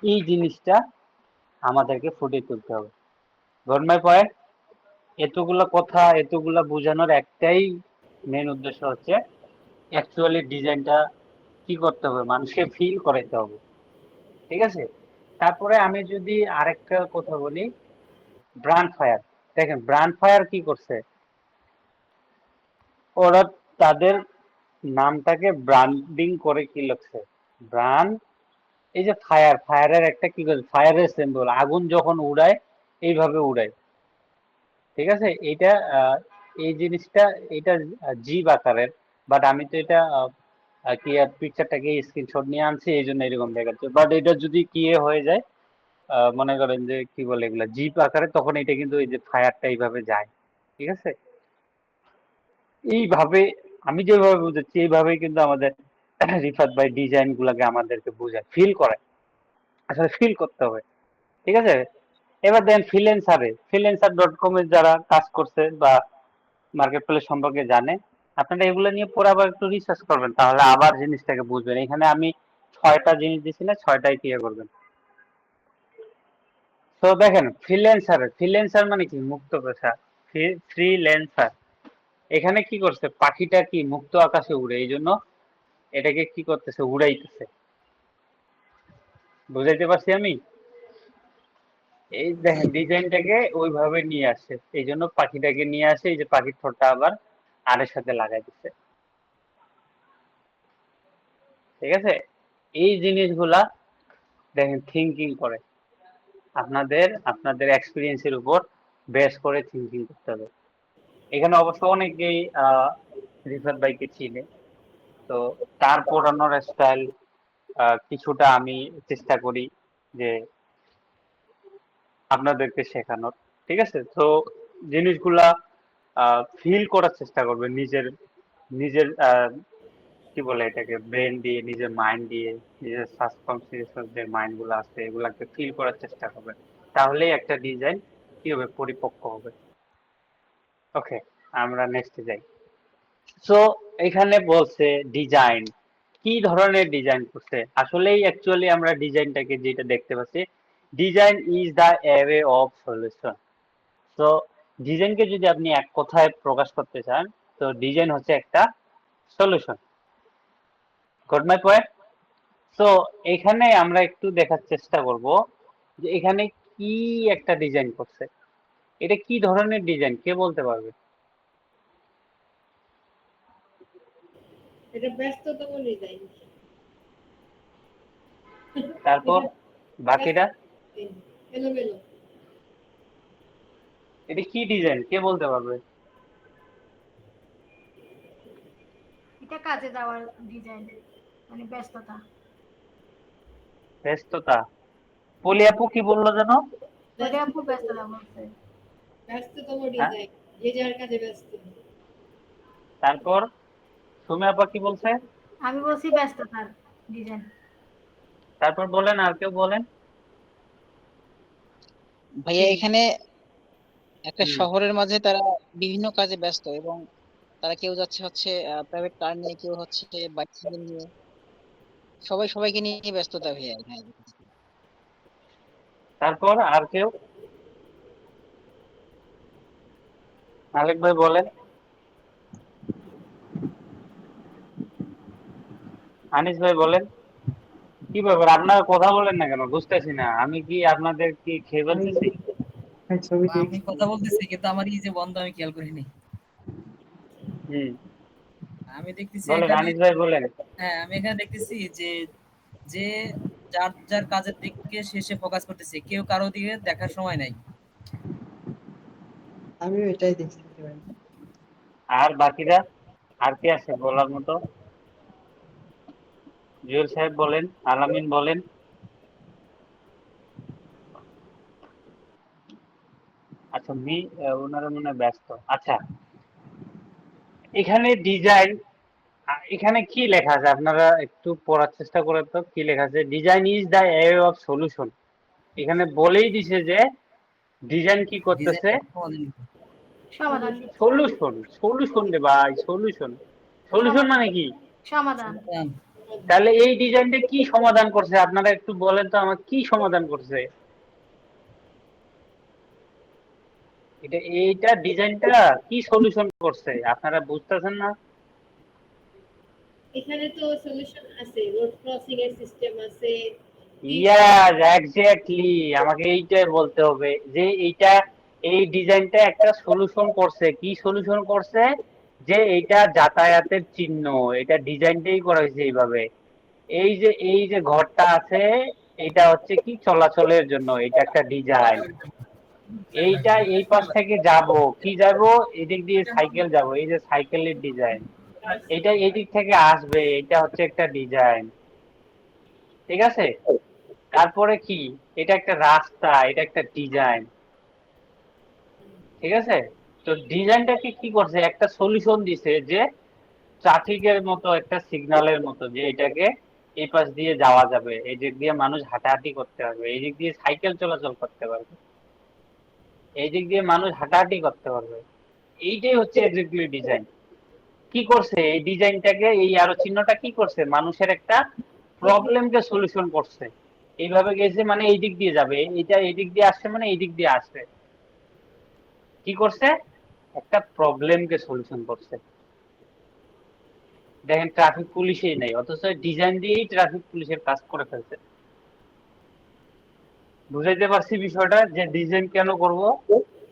এই জিনিসটা আমাদেরকে ফুটিয়ে তুলতে হবে। Goat my point? এতগুলা কথা, এতগুলা বোঝানোর একটাই মেন উদ্দেশ্য হচ্ছে অ্যাকচুয়ালি ডিজাইনটা কি করতে হবে, মানুষকে ফিল করাইতে হবে, ঠিক আছে? তারপরে আমি যদি আরেকটা কথা বলি, ব্র্যান্ড ফায়ার। দেখেন ব্র্যান্ড ফায়ার কি করছে, ওরা তাদের নামটাকে ব্র্যান্ডিং করে কি লিখছে, ব্র্যান্ড, এই যে ফায়ার, ফায়ারের একটা কি করছে, ফায়ারের সিম্বল, আগুন যখন উড়ায় এইভাবে উড়ায়, ঠিক আছে? এটা এই জিনিসটা, এটা জীব আকারের, বাট আমি তো এটা কি পিকচারটাকে স্ক্রিনশট নিয়ে আনছি, এই জন্য এরকম দেখাচ্ছে। বাট এটা যদি কি হয়ে যায়, মনে করেন যে কি বলে এগুলা জিপ আকারে, তখন এটা কিন্তু এই যে ফায়ারটা এইভাবে যায়, ঠিক আছে? এইভাবে আমি যেভাবে বুঝাচ্ছি এইভাবেই কিন্তু আমাদের রিফাত ভাই ডিজাইন গুলাকে আমাদেরকে বোঝায়, ফিল করে, আসলে ফিল করতে হবে, ঠিক আছে? এবার দেন ফ্রিল্যান্সার.com এর যারা কাজ করছে বা মার্কেট প্লেস সম্পর্কে জানে, আপনারা এগুলো নিয়ে পরে আবার একটু রিসার্চ করবেন, তাহলে আবার জিনিসটাকে বুঝবেন। এখানে আমি 6টা জিনিস দিছি না, 6টাই ক্লিয়ার করবেন। তো দেখেন ফ্রিল্যান্সার মানে কি, মুক্ত পেশা, ফ্রিল্যান্সার। এখানে কি করছে, পাখিটা কি মুক্ত আকাশে উড়ে, এই জন্য এটাকে কি করতেছে, উড়াইতেছে। বুঝাইতে পারছি আমি? এই দেখেন ডিজাইনটাকে ওইভাবে নিয়ে আসে, এই জন্য পাখিটাকে নিয়ে আসে, এই যে পাখির ঠোঁটটা আবার আরের সাথে লাগাই দিচ্ছে, ঠিক আছে? এই জিনিসগুলা দেখেন থিঙ্কিং করে, আপনাদের আপনাদের এক্সপিরিয়েন্সের উপর বেস করে থিঙ্কিং করতে হবে। এখানে অবশ্য অনেকেই রিফাত ভাইকে চিনে, তো তার পড়ানোর স্টাইল কিছুটা আমি চেষ্টা করি যে আপনাদেরকে শেখানোর, ঠিক আছে? তো জিনিসগুলা ফিল করার চেষ্টা করবেন, নিজের নিজের কি কি বলে এটাকে, ব্রেন দিয়ে, নিজের মাইন্ড দিয়ে, নিজের সাবকনসিয়াস যে মাইন্ড গুলো আছে এগুলাকে ফিল করার চেষ্টা করবে, তাহলেই একটা ডিজাইন কি হবে, পরিপক্ক হবে। ওকে, আমরা নেক্সটে যাই। সো এখানে বলছে ডিজাইন, কি ধরনের ডিজাইন করছে। আসলেই অ্যাকচুয়ালি আমরা ডিজাইনটাকে যেটা দেখতে পাচ্ছি, design is the way of solution. তো ডিজাইনকে যদি আপনি এক কথায় প্রকাশ করতে চান, তো ডিজাইন হচ্ছে একটা সলিউশন। Goat my point? তো এখানে আমরা একটু দেখার চেষ্টা করব যে এখানে কি একটা ডিজাইন করছে, এটা কি ধরনের ডিজাইন, কে বলতে পারবে? এটা ব্যস্ততম ডিজাইন। তারপর বাকিটা, এলোমেলো। এটা কি ডিজাইন, কে বলতে পারবে? এটা কাজে দেওয়ার ডিজাইন, মানে ব্যস্ততা। ব্যস্ততা। পলি আপু কি বললো যেন? ওটা আপু ব্যস্ততা বলছে। ব্যস্ততম ডিজাইন, যে যার কাজে ব্যস্ত। তারপর সুমি আপা কি বলছে? আমি বলছি ব্যস্ততার ডিজাইন। তারপর বলেন, আর কেউ বলেন। ভাইয়া এখানে একটা হুম। শহরের মাঝে তারা বিভিন্ন কাজে ব্যস্ত, এবং তারা কেউ যাচ্ছে হচ্ছে প্রাইভেট কার নিয়ে, কেউ হচ্ছে বাইসাইকেল নিয়ে, সবাই সবাইকে নিয়ে ব্যস্ততা ভাইয়া এখানে। তারপর আর কেউ? মালিক ভাই বলেন। আনিস ভাই বলেন। কি ব্যাপার, আপনারা কথা বলেন না কেন, বুঝতেছি না। আমি কি আপনাদের কি খেয়ে ফেলতেছি? ছবি আমি কথা বলতেছি কিন্তু আমার এই যে বন্ধ আমি খেয়াল করিনি। হুম, আমি দেখতেছি বলেন এখানে, আনিস ভাই বলেন। হ্যাঁ আমি এখানে দেখতেছি যে যে যার যার কাজের দিকে শেষে ফোকাস করতেছে, কেউ কারো দিকে দেখার সময় নাই। আমিও এটাই দেখছি ভাই। আর বাকিরা, আর কে আছে বলার মতো? জুয়েল সাহেব বলেন, আলামিন বলেন। আচ্ছা ওনারা মনে হয় ব্যস্ত। আচ্ছা, এখানে ডিজাইন, এখানে কি লেখা আছে আপনারা একটু পড়ার চেষ্টা করেন তো, কি লেখা আছে? Design is the way of solution. এখানে বলেই দিছে যে ডিজাইন কি করতেছে, সমাধান। সলিউশন। সলিউশন রে ভাই, সলিউশন। সলিউশন মানে কি? সমাধান। তাহলে এই ডিজাইনটা কি সমাধান করছে, আপনারা একটু বলেন তো আমার, কি সমাধান করছে এটা? এইটা ডিজাইনটা কি সলিউশন করছে আপনারা বুঝতেছেন না? এখানে তো সলিউশন আছে, রোড ক্রসিং এর সিস্টেম আছে। ইয়াস, এক্স্যাক্টলি, আমাকে এইটাই বলতে হবে যে এইটা, এই ডিজাইনটা একটা সলিউশন করছে। কি সলিউশন করছে? যে এইটা যাতায়াতের চিহ্ন, এটা ডিজাইনটাই করা হয়েছে এইভাবে। এই যে ঘরটা আছে, এটা হচ্ছে কি চলাচলের জন্য, এটা একটা ডিজাইন। এইটা এই পাশ থেকে যাব, কি যাব, এদিক দিয়ে সাইকেল যাব, এই যে সাইকেলের ডিজাইন। এটা এই দিক থেকে আসবে, এটা হচ্ছে একটা ডিজাইন। ঠিক আছে? তারপরে কি, এটা একটা রাস্তা, এটা একটা ডিজাইন। ঠিক আছে? তো ডিজাইনটাকে কি করছে, একটা সলিউশন দিছে যে ট্রাফিকের মতো, একটা সিগন্যালের মতো, যে এটাকে এই পাশ দিয়ে যাওয়া যাবে, এই দিক দিয়ে মানুষ হাঁটাহাঁটি করতে পারবে, এই দিক দিয়ে সাইকেল চলাচল করতে পারবে, এই দিক দিয়ে মানুষ হাঁটাহাঁটি করতে পারবে। এইটাই হচ্ছে এক্স্যাক্টলি ডিজাইন। কি করছে এই ডিজাইনটাকে, এই আরো চিহ্নটা কি করছে, মানুষের একটা প্রবলেমকে সলিউশন করছে। এইভাবে গেছে মানে এই দিক দিয়ে যাবে, এটা এই দিক দিয়ে আসছে মানে এই দিক দিয়ে আসবে। কি করছে? একটা প্রবলেমকে সলিউশন করছে। দেখেন ট্রাফিক পুলিশই নাই, অথচ ডিজাইন দিয়েই ট্রাফিক পুলিশের কাজ করে ফেলছে। বুঝাইতে পারছি বিষয়টা, যে ডিজাইন কেন করব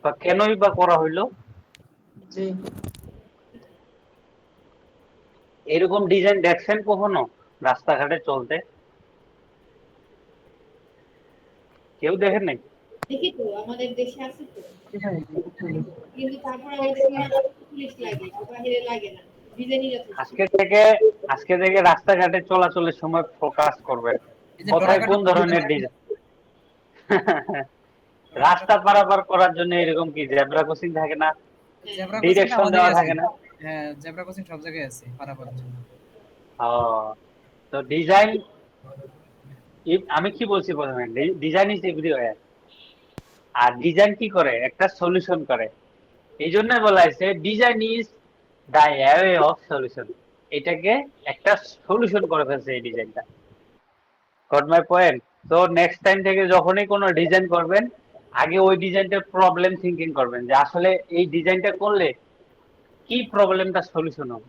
বা কেনই বা করা হইলো। জি, এরকম ডিজাইন দেখছেন কখনো রাস্তাঘাটে চলতে? কেউ দেখেন নাই? দেখি তো, আমাদের দেশে আছে তো, কিন্তু তারপর আমাদের পুলিশ লাগে, বাইরে লাগে না, ডিজাইনই যথেষ্ট। আজকে থেকে রাস্তাঘাটে চলাচলের সময় ফোকাস করবেন, এই যে কোথায় ডোরাকাটা কোন ধরনের ডিজাইন। রাস্তা পারাপার করার জন্য এরকম কি জেব্রা ক্রসিং থাকে না, জেব্রা ক্রসিং ডিরেকশন আমাদের দেওয়া আছে। থাকে না? হ্যাঁ জেব্রা ক্রসিং সব জায়গায় আছে পারাপারের জন্য। তো ডিজাইন, আমি কি বলছি প্রথমে, ডিজাইন ইজ এভরিওয়্যার। আর ডিজাইন কি করে, একটা সলিউশন করে। এই জন্য বলা হয়েছে design is the way of solution. এটাকে একটা সলিউশন করে ফেলছে এই ডিজাইনটা। Got my point? তো নেক্সট টাইম থেকে যখনই কোনো ডিজাইন করবেন, আগে ওই ডিজাইনটার প্রবলেম থিঙ্কিং করবেন যে আসলে এই ডিজাইনটা করলে কি প্রবলেমটা সলিউশন হবে,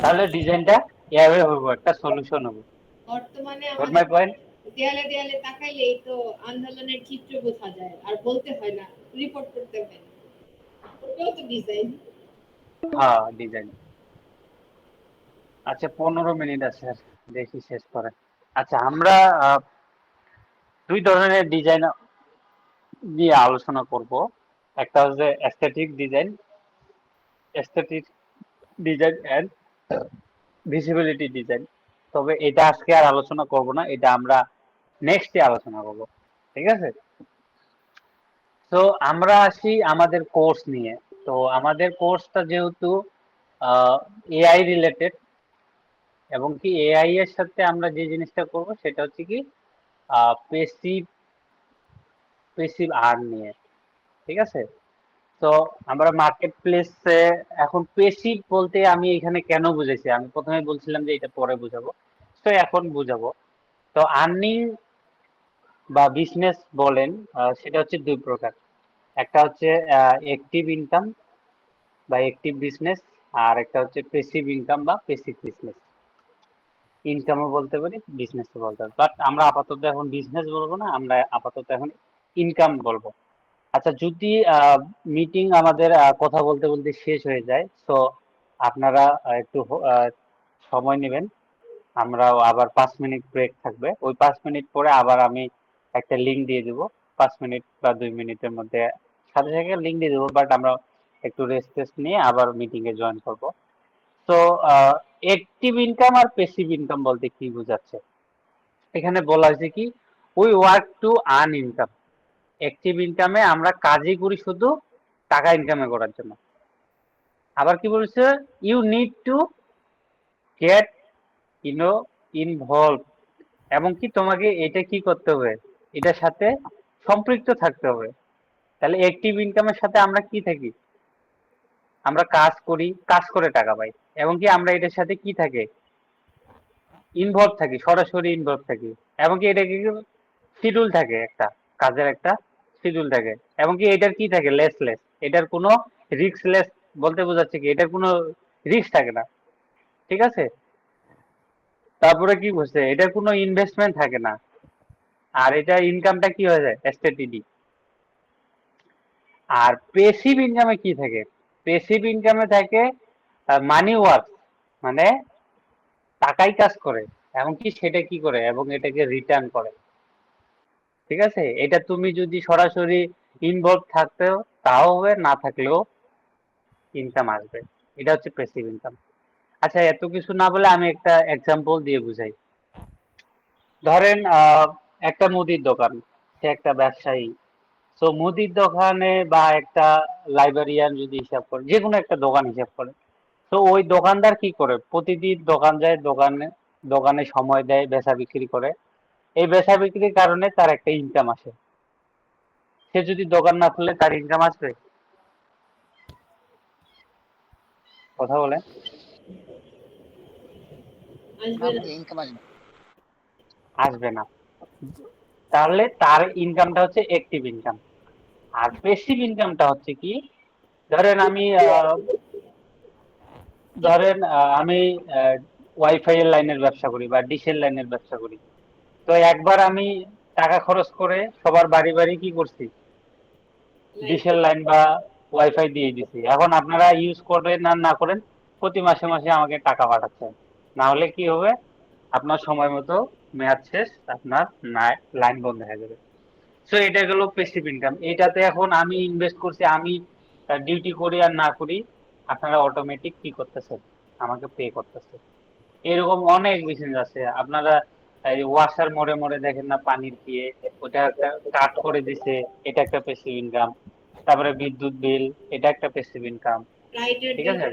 তাহলে ডিজাইনটা এভাবে হবে, একটা সলিউশন হবে। বর্তমানে গট মাই আমাদের পয়েন্ট? দেয়ালে দেয়ালে তাকাইলেই তো আন্দোলনের চিত্র বোঝা যায়, আর বলতে হয় না, রিপোর্ট করতে হয় না। ওটাও তো ডিজাইন। হ্যাঁ, ডিজাইন। আচ্ছা, 15 মিনিট আছে, আর দেখি শেষ করে। আচ্ছা, আমরা দুই ধরনের ডিজাইন নিয়ে আলোচনা করব। একটা হচ্ছে aesthetic design, aesthetic design and visibility design. তবে এটা আজকে আর আলোচনা করব না, এটা আমরা নেক্সটে আলোচনা করব। ঠিক আছে? তো আমরা আসি আমাদের কোর্স নিয়ে। তো আমাদের কোর্সটা যেহেতু এআই রিলেটেড, এবং কি এআই এর সাথে আমরা যে জিনিসটা করব সেটা হচ্ছে কি পেসিভ পেসিভ আর্ন নিয়ে। ঠিক আছে? তো আমরা মার্কেট প্লেসে এখন পেসিভ বলতে আমি এখানে কেন বুঝাইছি, আমি প্রথমে বলছিলাম যে এটা পরে বুঝাবো, তো এখন বুঝাবো। তো আর্নিং বা বিজনেস বলেন, সেটা হচ্ছে দুই প্রকার। একটা হচ্ছে অ্যাক্টিভ ইনকাম বা অ্যাক্টিভ বিজনেস, আর একটা হচ্ছে পেসিভ ইনকাম বা পেসিভ বিজনেস। ইনকামও বলতে পারি, বিজনেসও বলতে পারি, বাট আমরা আপাতত এখন বিজনেস বলবো না, আমরা আপাতত এখন ইনকাম বলবো। আচ্ছা, যদি মিটিং আমাদের কথা বলতে বলতে শেষ হয়ে যায়, তো আপনারা একটু সময় নেবেন। আমরাও আবার 5 মিনিট ব্রেক থাকবে, ওই 5 মিনিট পরে আবার আমি একটা লিঙ্ক দিয়ে দেবো। 5 মিনিট বা 2 মিনিটের মধ্যে সাথে সাথে লিঙ্ক দিয়ে দেবো, বাট আমরা একটু রেস্ট টেস্ট নিয়ে আবার মিটিং এ জয়েন করব। তো অ্যাক্টিভ ইনকাম আর পেসিভ ইনকাম বলতে কি বোঝাচ্ছে, এখানে বলা হয়েছে কি we work to earn income. Active ইনকামে আমরা কাজই করি শুধু টাকা ইনকামে করার জন্য। আবার কি বলছে, you need to get involve, এবং কি তোমাকে এটা কি করতে হবে, এটার সাথে সম্পৃক্ত থাকতে হবে। তাহলে অ্যাক্টিভ ইনকামের সাথে আমরা কি থাকি, আমরা কাজ করি, কাজ করে টাকা পাই, এবং কি আমরা এটার সাথে কি থাকে, ইনভলভ থাকি, সরাসরি ইনভলভ থাকি, এবং কি এটা কি শিডিউল থাকে, একটা কাজের একটা শিডিউল থাকে, এবং কি এটার কি থাকে, লেস, এটার কোনো রিস্ক লেস বলতে বোঝাচ্ছে কি এটার কোনো রিস্ক থাকে না। ঠিক আছে? তারপরে কি বলছে, এটার কোনো ইনভেস্টমেন্ট থাকে না, আর এটা ইনকামটা কি হয়ে যায়, স্টেডি। আর পেসিভ ইনকামে কি থাকে, পেসিভ ইনকামে থাকে মানি ওয়ার্ক, মানে টাকাই কাজ করে, এবং কি সেটা কি করে, এবং এটাকে রিটার্ন করে। ঠিক আছে? এটা তুমি যদি সরাসরি ইনভলভ থাকতেও তাও হবে, না থাকলেও ইনকাম আসবে। এটা হচ্ছে প্যাসিভ ইনকাম। আচ্ছা, এত কিছু না বলে আমি একটা এক্সাম্পল দিয়ে বুঝাই। ধরেন একটা মুদির দোকান, সে একটা ব্যবসায়ী। তো মুদির দোকানে বা একটা লাইব্রেরিয়ান যদি হিসাব করে, যে কোনো একটা দোকান হিসাব করে, তো ওই দোকানদার কি করে, প্রতিদিন দোকান যায়, দোকানে সময় দেয়, বেচা বিক্রি করে। এই বেচা বিক্রির কারণে তার একটা ইনকাম আসে। সে যদি দোকান না খুলে তার ইনকাম আসবে? কথা বলে আসবে না। ইনকাম আসবে। আসবে না। তাহলে তার ইনকামটা হচ্ছে অ্যাক্টিভ ইনকাম। আর প্যাসিভ ইনকামটা হচ্ছে কি, ধরেন আমি ওয়াইফাই এর লাইনের ব্যবসা করি বা ডিশের লাইনের ব্যবসা করি। তো একবার আমি টাকা খরচ করে সবার বাড়ি বাড়ি কি করছি, ডিশের লাইন বা ওয়াইফাই দিয়ে দিছি। এখন আপনারা ইউজ করবেন আর না করেন, প্রতি মাসে মাসে আমাকে টাকা পাঠাচ্ছেন, না হলে কি হবে, আপনার সময় মতো মেয়াদ শেষ, আপনার লাইন বন্ধ হয়ে যাবে। সো এটা গেল প্যাসিভ ইনকাম। এটাতে এখন আমি ইনভেস্ট করছি, আমি ডিউটি করি আর না করি, আপনারা অটোমেটিক কি করতেছেন, আমাকে পে করতেছেন। এরকম অনেক বিজনেস আছে। আপনারা এই ওয়াশার মোড়ে মোড়ে দেখেন না, পানির দিয়ে ওটা একটা কাট করে দিছে, এটা একটা প্যাসিভ ইনকাম। তারপরে বিদ্যুৎ বিল, এটা একটা প্যাসিভ ইনকাম। লাইটের ঠিক বিল আছে?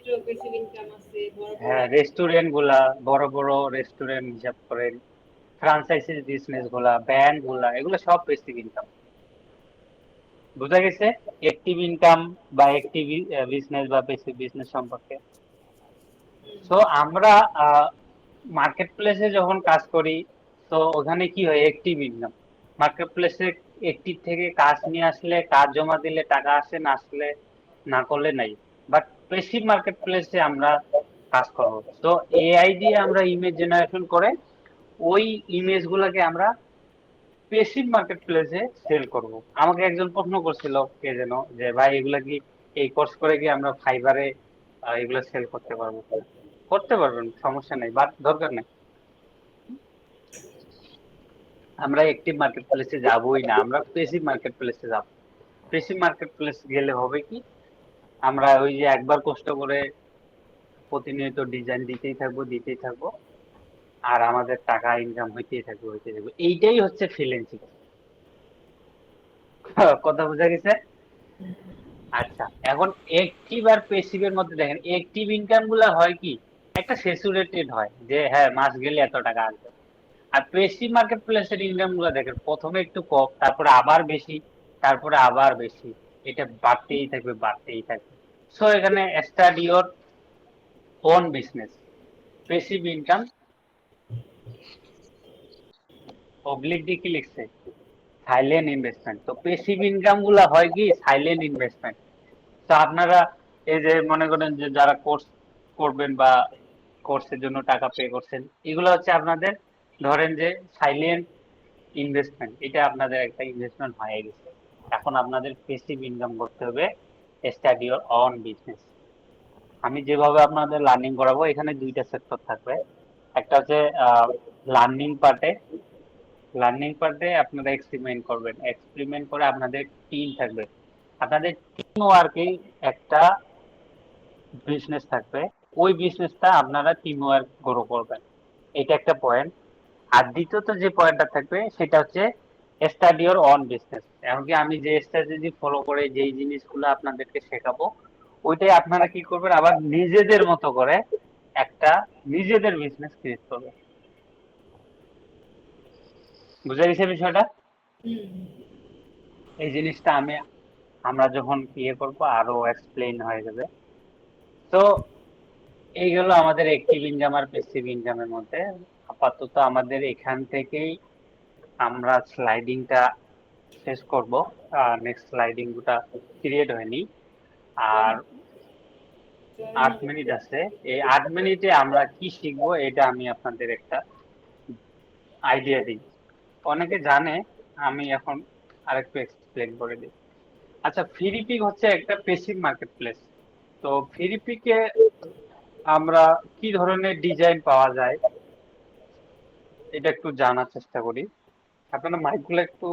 ক্ষেত্রে প্যাসিভ ইনকাম আছে, বড় বড় হ্যাঁ, রেস্টুরেন্ট গুলা, বড় বড় রেস্টুরেন্ট হিসাব করেন, ফ্রাঞ্চাইজি বিজনেস গুলা, ব্যাংক গুলা, এগুলো সব বেসিক ইনকাম। বুঝা গেছে অ্যাক্টিভ ইনকাম বা অ্যাক্টিভ বিজনেস বা বেসিক বিজনেস সম্পর্কে। সো আমরা মার্কেট প্লেসে যখন কাজ করি, তো ওখানে কি হয়, অ্যাক্টিভ ইনকাম। মার্কেট প্লেসে অ্যাক্টিভ থেকে কাজ নিয়ে আসলে, কাজ জমা দিলে টাকা আসে, না আসলে না করলে নাই। বাট পেসিভ মার্কেট প্লেসে আমরা কাজ করবো। তো এআই দিয়ে আমরা ইমেজ জেনারেশন করে ওই ইমেজ গুলাকে আমরা পেসিভ মার্কেট প্লেসে সেল করব। আমাকে একজন প্রশ্ন করছিল, কে যেন, যে ভাই এগুলা কি এই কোর্স করে কি আমরা ফাইবারে এগুলা সেল করতে পারবো কিনা? করতে পারবেন, সমস্যা নেই, বাট দরকার নেই। আমরা অ্যাক্টিভ মার্কেট প্লেসে যাবোই না, আমরা পেসিভ মার্কেট প্লেসে যাব। পেসিভ মার্কেট প্লেস গেলে হবে কি, আমরা ওই যে একবার কষ্ট করে প্রতিনিয়ত ডিজাইন দিতেই থাকবো, আর আমাদের টাকা ইনকাম হইতেই থাকবে। এইটাই হচ্ছে ফ্রিল্যান্সিং। কথা বোঝা গেছে? আচ্ছা, এখন অ্যাক্টিভ আর পেসিভের মধ্যে দেখেন, অ্যাক্টিভ ইনকাম গুলা হয় কি, একটা স্যাচুরেটেড হয় যে হ্যাঁ মাস গেলে এত টাকা আসবে। আর পেসিভ মার্কেট প্লেসের ইনকাম গুলা দেখেন, প্রথমে একটু কম, তারপরে আবার বেশি, তারপরে আবার বেশি, এটা বাড়তেই থাকবে। সো এখানে start your own business, passive income, oblique দিয়ে কি লিখছে, সাইলেন্ট ইনভেস্টমেন্ট। তো পেসিভ ইনকাম গুলা হয় কি, সাইলেন্ট ইনভেস্টমেন্ট। তো আপনারা এই যে মনে করেন যে যারা কোর্স করবেন বা কোর্সের জন্য টাকা পে করছেন, এগুলো হচ্ছে আপনাদের, ধরেন যে সাইলেন্ট ইনভেস্টমেন্ট, এটা আপনাদের একটা ইনভেস্টমেন্ট হয়ে গেছে। এখন আপনাদের পেসিভ ইনকাম করতে হবে, স্টার্ট ইওর অন বিজনেস। আমি যেভাবে আপনাদের লার্নিং করাবো, এখানে দুইটা সেক্টর থাকবে। একটা হচ্ছে লার্নিং পার্টে আপনারা এক্সপেরিমেন্ট করবেন, এক্সপেরিমেন্ট করে আপনাদের টিম থাকবে, আপনাদের টিম ওয়ার্কে একটা বিজনেস থাকবে, ওই বিজনেসটা আপনারা টিম ওয়ার্ক গ্রো করবেন। এটা একটা পয়েন্ট। আর দ্বিতীয়ত যে পয়েন্টটা থাকবে সেটা হচ্ছে স্টাডি ইওর অন বিজনেস। এমনকি আমি যে স্ট্র্যাটেজি ফলো করে যেই জিনিসগুলো আপনাদেরকে শেখাবো, ওইটাই আপনারা কি করবেন, আবার নিজেদের মতো করে একটা নিজেদের বিজনেস ক্রিয়েট করবেন। বুঝা গেছে বিষয়টা? এই জিনিসটা আমরা যখন ইয়ে করবো আরো এক্সপ্লেইন হয়ে যাবে। তো এইগুলো আমাদের অ্যাক্টিভ ইনকাম আর প্যাসিভ ইনকামের মধ্যে। আপাতত আমাদের এখান থেকেই আমরা স্লাইডিংটা শেষ করব। নেক্সট স্লাইডিংটা ক্রিয়েট হয়নি, আর 8 মিনিট আছে। এই 8 মিনিটে আমরা কি শিখবো, এটা আমি আপনাদের একটা আইডিয়া দিই। অনেকে জানে, আমি এখন আরেকটু এক্সপ্লেন করে দিই। আচ্ছা, ফিরিপিক হচ্ছে একটা পেসিভ মার্কেট প্লেস। তো ফিরিপিকে আমরা কি ধরনের ডিজাইন পাওয়া যায়, এটা একটু জানার চেষ্টা করি। আপনারা মাইকগুলো একটু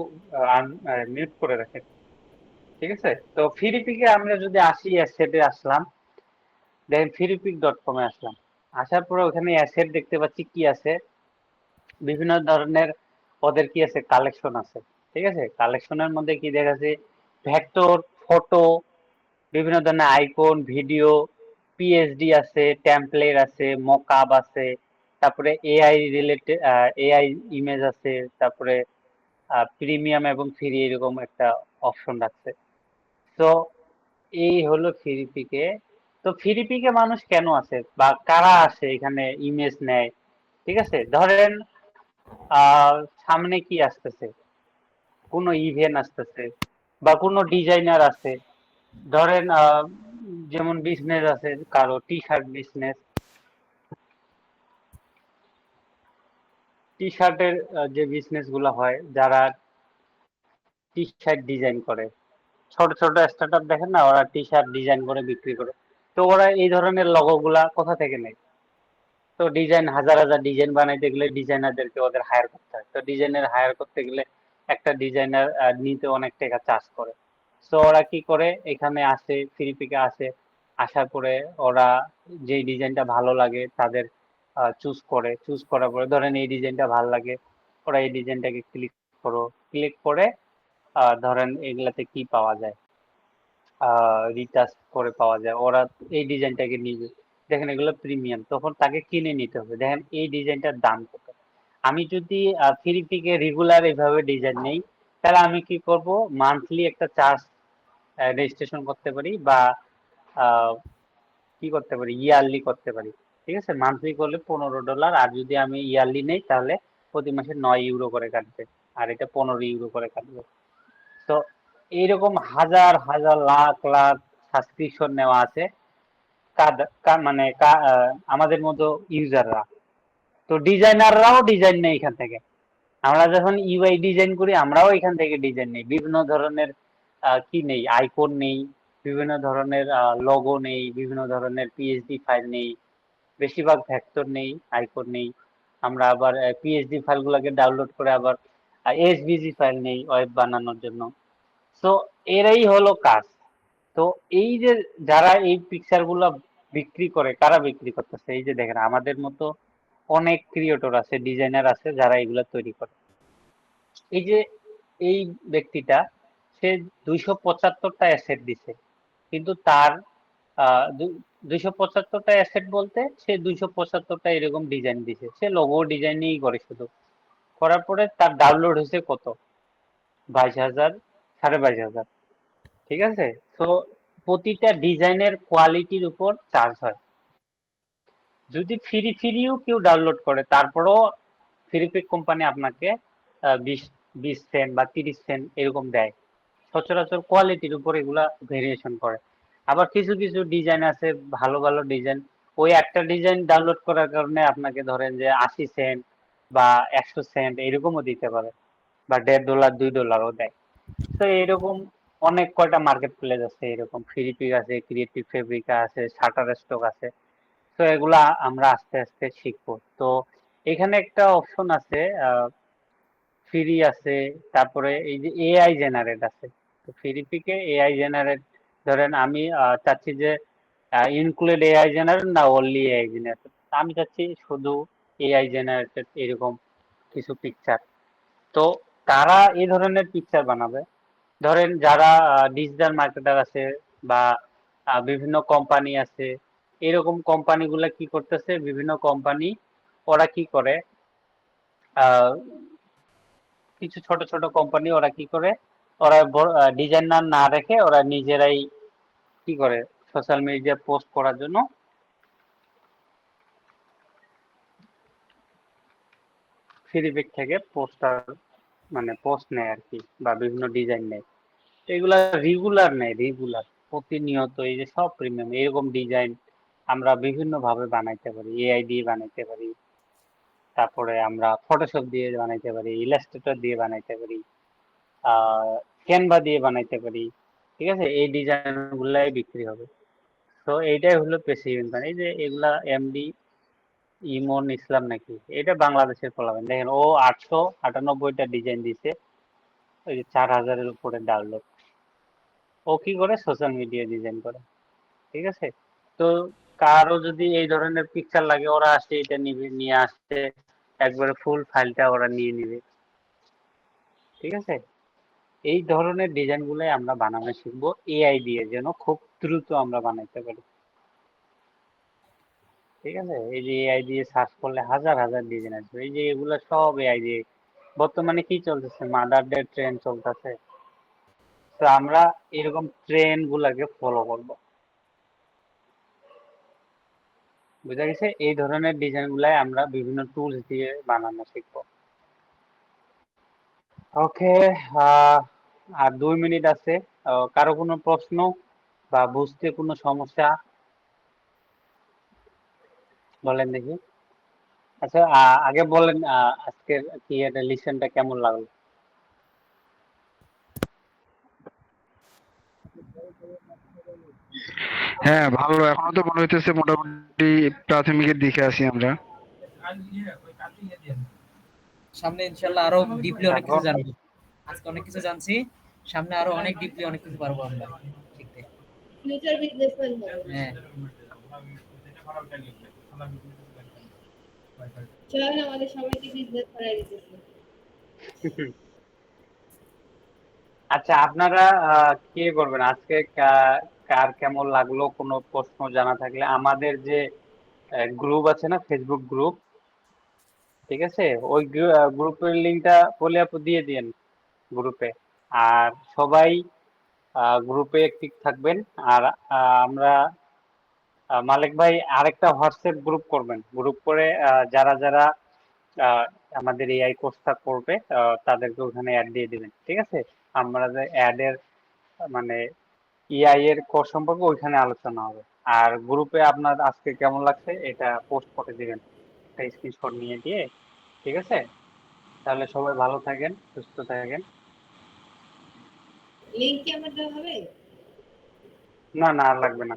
মিউট করে রাখেন, ঠিক আছে? তো ফিরিপিকে আমরা যদি আসি, অ্যাসেটে আসলাম, দেখেন ফিরিপিক.com এ আসলাম। আসার পরে ওখানে অ্যাসেট দেখতে পাচ্ছি কি আছে, বিভিন্ন ধরনের ওদের কি আছে, কালেকশন আছে। ঠিক আছে, কালেকশনের মধ্যে কি দেখাচ্ছে, ভেক্টর, ফটো, বিভিন্ন ধরনের আইকন, ভিডিও, পিএসডি আছে, টেমপ্লেট আছে, মকআপ আছে, তারপরে এআই রিলেটেড এআই ইমেজ আছে, তারপরে প্রিমিয়াম এবং ফ্রি এরকম একটা অপশন রাখছে। তো এই হলো ফিরিপিকে। তো ফিরিপিকে মানুষ কেন আসে বা কারা আসে এখানে ইমেজ নেয়? ঠিক আছে, ধরেন আহ সামনে কি আসতেছে, কোনো ইভেন্ট আসতেছে বা কোনো ডিজাইনার আছে, ধরেন যেমন বিজনেস আছে, কারো টি শার্ট বিজনেস, টি শার্টের যে বিজনেস গুলো হয়, যারা টি শার্ট ডিজাইন করে, ছোট ছোট স্টার্টআপ দেখেন না, ওরা টি শার্ট ডিজাইন করে বিক্রি করে। তো ওরা এই ধরনের লগো গুলা কোথা থেকে নেয়? তো ডিজাইন, হাজার হাজার ডিজাইন বানাইতে গেলে ডিজাইনারদেরকে ওদের হায়ার করতে হয়। তো ডিজাইনার হায়ার করতে গেলে একটা ডিজাইনার নিতে অনেক টাকা চার্জ করে। তো ওরা কি করে, এখানে আসে, ফিরিপিকে আসে, আসার পরে ওরা যেই ডিজাইনটা ভালো লাগে তাদের চুজ করার পরে, ধরেন এই ডিজাইনটা ভালো লাগে, ওরা এই ডিজাইনটাকে ক্লিক করে ধরেন এগুলাতে কি পাওয়া যায়, রিটাচ করে পাওয়া যায়, ওরা এই ডিজাইনটাকে নিবে, দেখেন এগুলো প্রিমিয়াম, তখন তাকে কিনে নিতে হবে। দেখেন এই ডিজাইনটার দাম কত। আমি যদি ফ্রি পিকে রেগুলার এইভাবে ডিজাইন নেই, তাহলে আমি কি করব, মান্থলি একটা চার্জ রেজিস্ট্রেশন করতে পারি, বা আহ, কি করতে পারি, ইয়ারলি করতে পারি। ঠিক আছে, মান্থলি করলে $15, আর যদি আমি ইয়ারলি নেই তাহলে প্রতি মাসে 9 ইউরো করে কাটবে, আর এটা 15 ইউরো করে কাটবে। তো এইরকম হাজার হাজার লাখ লাখ সাবস্ক্রিপশন নেওয়া আছে মানে আমাদের মতো ইউজাররা। তো ডিজাইনাররাও ডিজাইন নেই এখান থেকে। আমরা যখন ইউআই ডিজাইন করি আমরাও এখান থেকে ডিজাইন নেই, বিভিন্ন ধরনের কি নেই, আইকন নেই, বিভিন্ন ধরনের লোগো নেই, বিভিন্ন ধরনের পিএইচডি ফাইল নেই, বেশিরভাগ ভেক্টর নেই, আইকন নেই। আমরা আবার পিএইচডি ফাইলগুলোকে ডাউনলোড করে আবার এসভিজি ফাইল নেই ওয়েব বানানোর জন্য। তো এরাই হলো কাজ। তো এই যে যারা এই পিকচার গুলা বিক্রি করে, কারা বিক্রি করতেছে, এই যে দেখেন আমাদের মতো অনেক ক্রিয়েটর আছে, ডিজাইনার আছে যারা এগুলা তৈরি করে। এই যে এই ব্যক্তিটা, সে 275টা অ্যাসেট দিছে, কিন্তু তার 275টা অ্যাসেট বলতে সে 275টা এরকম ডিজাইন দিছে, সে লোগো ডিজাইনই করে শুধু। করার পরে তার ডাউনলোড হয়েছে কত, 22,000, 22,500। ঠিক আছে, তো প্রতিটা ডিজাইনের কোয়ালিটির উপর চার্জ হয়। যদি ফ্রিও কেউ ডাউনলোড করে, তারপরেও ফ্রিপিক কোম্পানি আপনাকে 20 সেন্ট বা 30 সেন্ট এরকম দেয়। সচরাচর কোয়ালিটির উপর এগুলা ভেরিয়েশন করে। আবার কিছু কিছু ডিজাইন আছে, ভালো ভালো ডিজাইন, ওই একটা ডিজাইন ডাউনলোড করার কারণে আপনাকে ধরেন যে 80 সেন্ট বা 100 সেন্ট এরকমও দিতে পারে, বা $1.5, $2ও দেয়। তো এরকম অনেক কয়টা মার্কেট প্লেস আছে, এরকম ফ্রিপিক আছে, ক্রিয়েটিভ ফেব্রিকা আছে, শাটার স্টক আছে। তো এগুলা আমরা আস্তে আস্তে শিখবো। তো এখানে একটা অপশন আছে, ফ্রি আছে, তারপরে এই যে এআই জেনারেট আছে। তো ফ্রিপিকে এআই জেনারেট, ধরেন আমি চাচ্ছি যে ইনক্লুড এআই জেনারেট না অনলি এআই জেনারেট, আমি চাচ্ছি শুধু এআই জেনারেটেড এরকম কিছু পিকচার। তো তারা এই ধরনের পিকচার বানাবে। ধরেন যারা ডিজিটাল মার্কেটার আছে, বা বিভিন্ন কোম্পানি আছে, এরকম কোম্পানিগুলো কি করতেছে, বিভিন্ন কোম্পানি ওরা কি করে, আহ, কিছু ছোট ছোট কোম্পানি ওরা কি করে, ওরা ডিজাইনার না রেখে ওরা নিজেরাই কি করে, সোশ্যাল মিডিয়া পোস্ট করার জন্য ফিডব্যাক থেকে পোস্টার মানে পোস্ট নেয় আর কি, বা বিভিন্ন ডিজাইন নেয়। তো এগুলা রেগুলার নেয়, রেগুলার প্রতিনিয়ত। এই যে সব প্রিমিয়াম এরকম ডিজাইন আমরা বিভিন্ন ভাবে বানাইতে পারি, এআই দিয়ে বানাইতে পারি, তারপরে আমরা ফটোশপ দিয়ে বানাইতে পারি, ইলাস্ট্রেটর দিয়ে বানাইতে পারি, ক্যানভা দিয়ে বানাইতে পারি। ঠিক আছে, এই ডিজাইন গুলাই বিক্রি হবে। তো এইটাই হলো পেসিভ ইনকাম। এই যে এগুলা এমডি ইমন ইসলাম নাকি, এটা বাংলাদেশের ফলাবেন, দেখেন ও 898টা ডিজাইন দিছে, ওই যে 4,000-এর উপরে ডাউনলোড। ও কি করে, সোশ্যাল মিডিয়া ডিজাইন করে। ঠিক আছে, তো কারো যদি এই ধরনের পিকচার লাগে, ওরা আসে এটা নিবে, নিয়ে আসছে একবারে ফুল ফাইলটা ওরা নিয়ে নিবে। ঠিক আছে, এই ধরনের ডিজাইন গুলাই আমরা বানানো শিখবো এআই দিয়ে, যেন খুব দ্রুত আমরা বানাইতে পারি। ঠিক আছে, এই যে এআই দিয়ে সার্চ করলে হাজার হাজার ডিজাইন আসবে। এই যে এগুলা সব এআই দিয়ে। বর্তমানে কি চলতেছে, মাদার ডে ট্রেন্ড চলতেছে। তো আমরা এরকম ট্রেন্ড গুলাকে ফলো করব। বুঝা গেছে, এই ধরনের ডিজাইন গুলাই আমরা বিভিন্ন টুলস দিয়ে বানানো শিখবো। ওকে, আর 2 মিনিট আছে। কারো কোনো প্রশ্ন বা বুঝতে কোনো সমস্যা বলেন দেখি। আচ্ছা, আগে বলেন আজকের কি এটা লিসনটা কেমন লাগলো? হ্যাঁ, ভালো। এখনো তো মনে হইতেছে মোটামুটি প্রাথমিকের দিকে আছি আমরা। সামনে ইনশাল্লাহ আরো ডিপলি অনেক কিছু এখন জানবো। আজকে অনেক কিছু জানছি, সামনে আরো অনেক ডিপলি অনেক কিছু পারবো আমরা শিখতে। ফিউচার বিজনেসম্যান হবে। হ্যাঁ, চলেন আমাদের সবাইকে বিজনেস করাই দিতেছে। আচ্ছা, আপনারা কে করবেন আজকে? কার কেমন লাগলো, কোনো প্রশ্ন জানা থাকলে আমাদের যে গ্রুপ আছে না, ফেসবুক গ্রুপ, ঠিক আছে, ওই গ্রুপের লিঙ্কটা বলে আপু দিয়ে দিন গ্রুপে। আর সবাই গ্রুপে অ্যাক্টিভ থাকবেন। আর আমরা মালিক ভাই আরেকটা হোয়াটসঅ্যাপ গ্রুপ করবেন, গ্রুপ করে যারা যারা আহ, আমাদের এআই কোর্সটা করবে তাদেরকে ওখানে অ্যাড দিয়ে দিবেন, ঠিক আছে? আমরা যে অ্যাডের মানে এআই এর কোর্স সম্পর্কে ওইখানে আলোচনা হবে। আর গ্রুপে আপনার আজকে কেমন লাগছে এটা পোস্ট করে দিবেন, একটা স্ক্রিনশট নিয়ে দিয়ে, ঠিক আছে? তাহলে সবাই ভালো থাকেন, সুস্থ থাকেন। লিঙ্ক কি আমার দেওয়া হবে? না না, আর লাগবে না।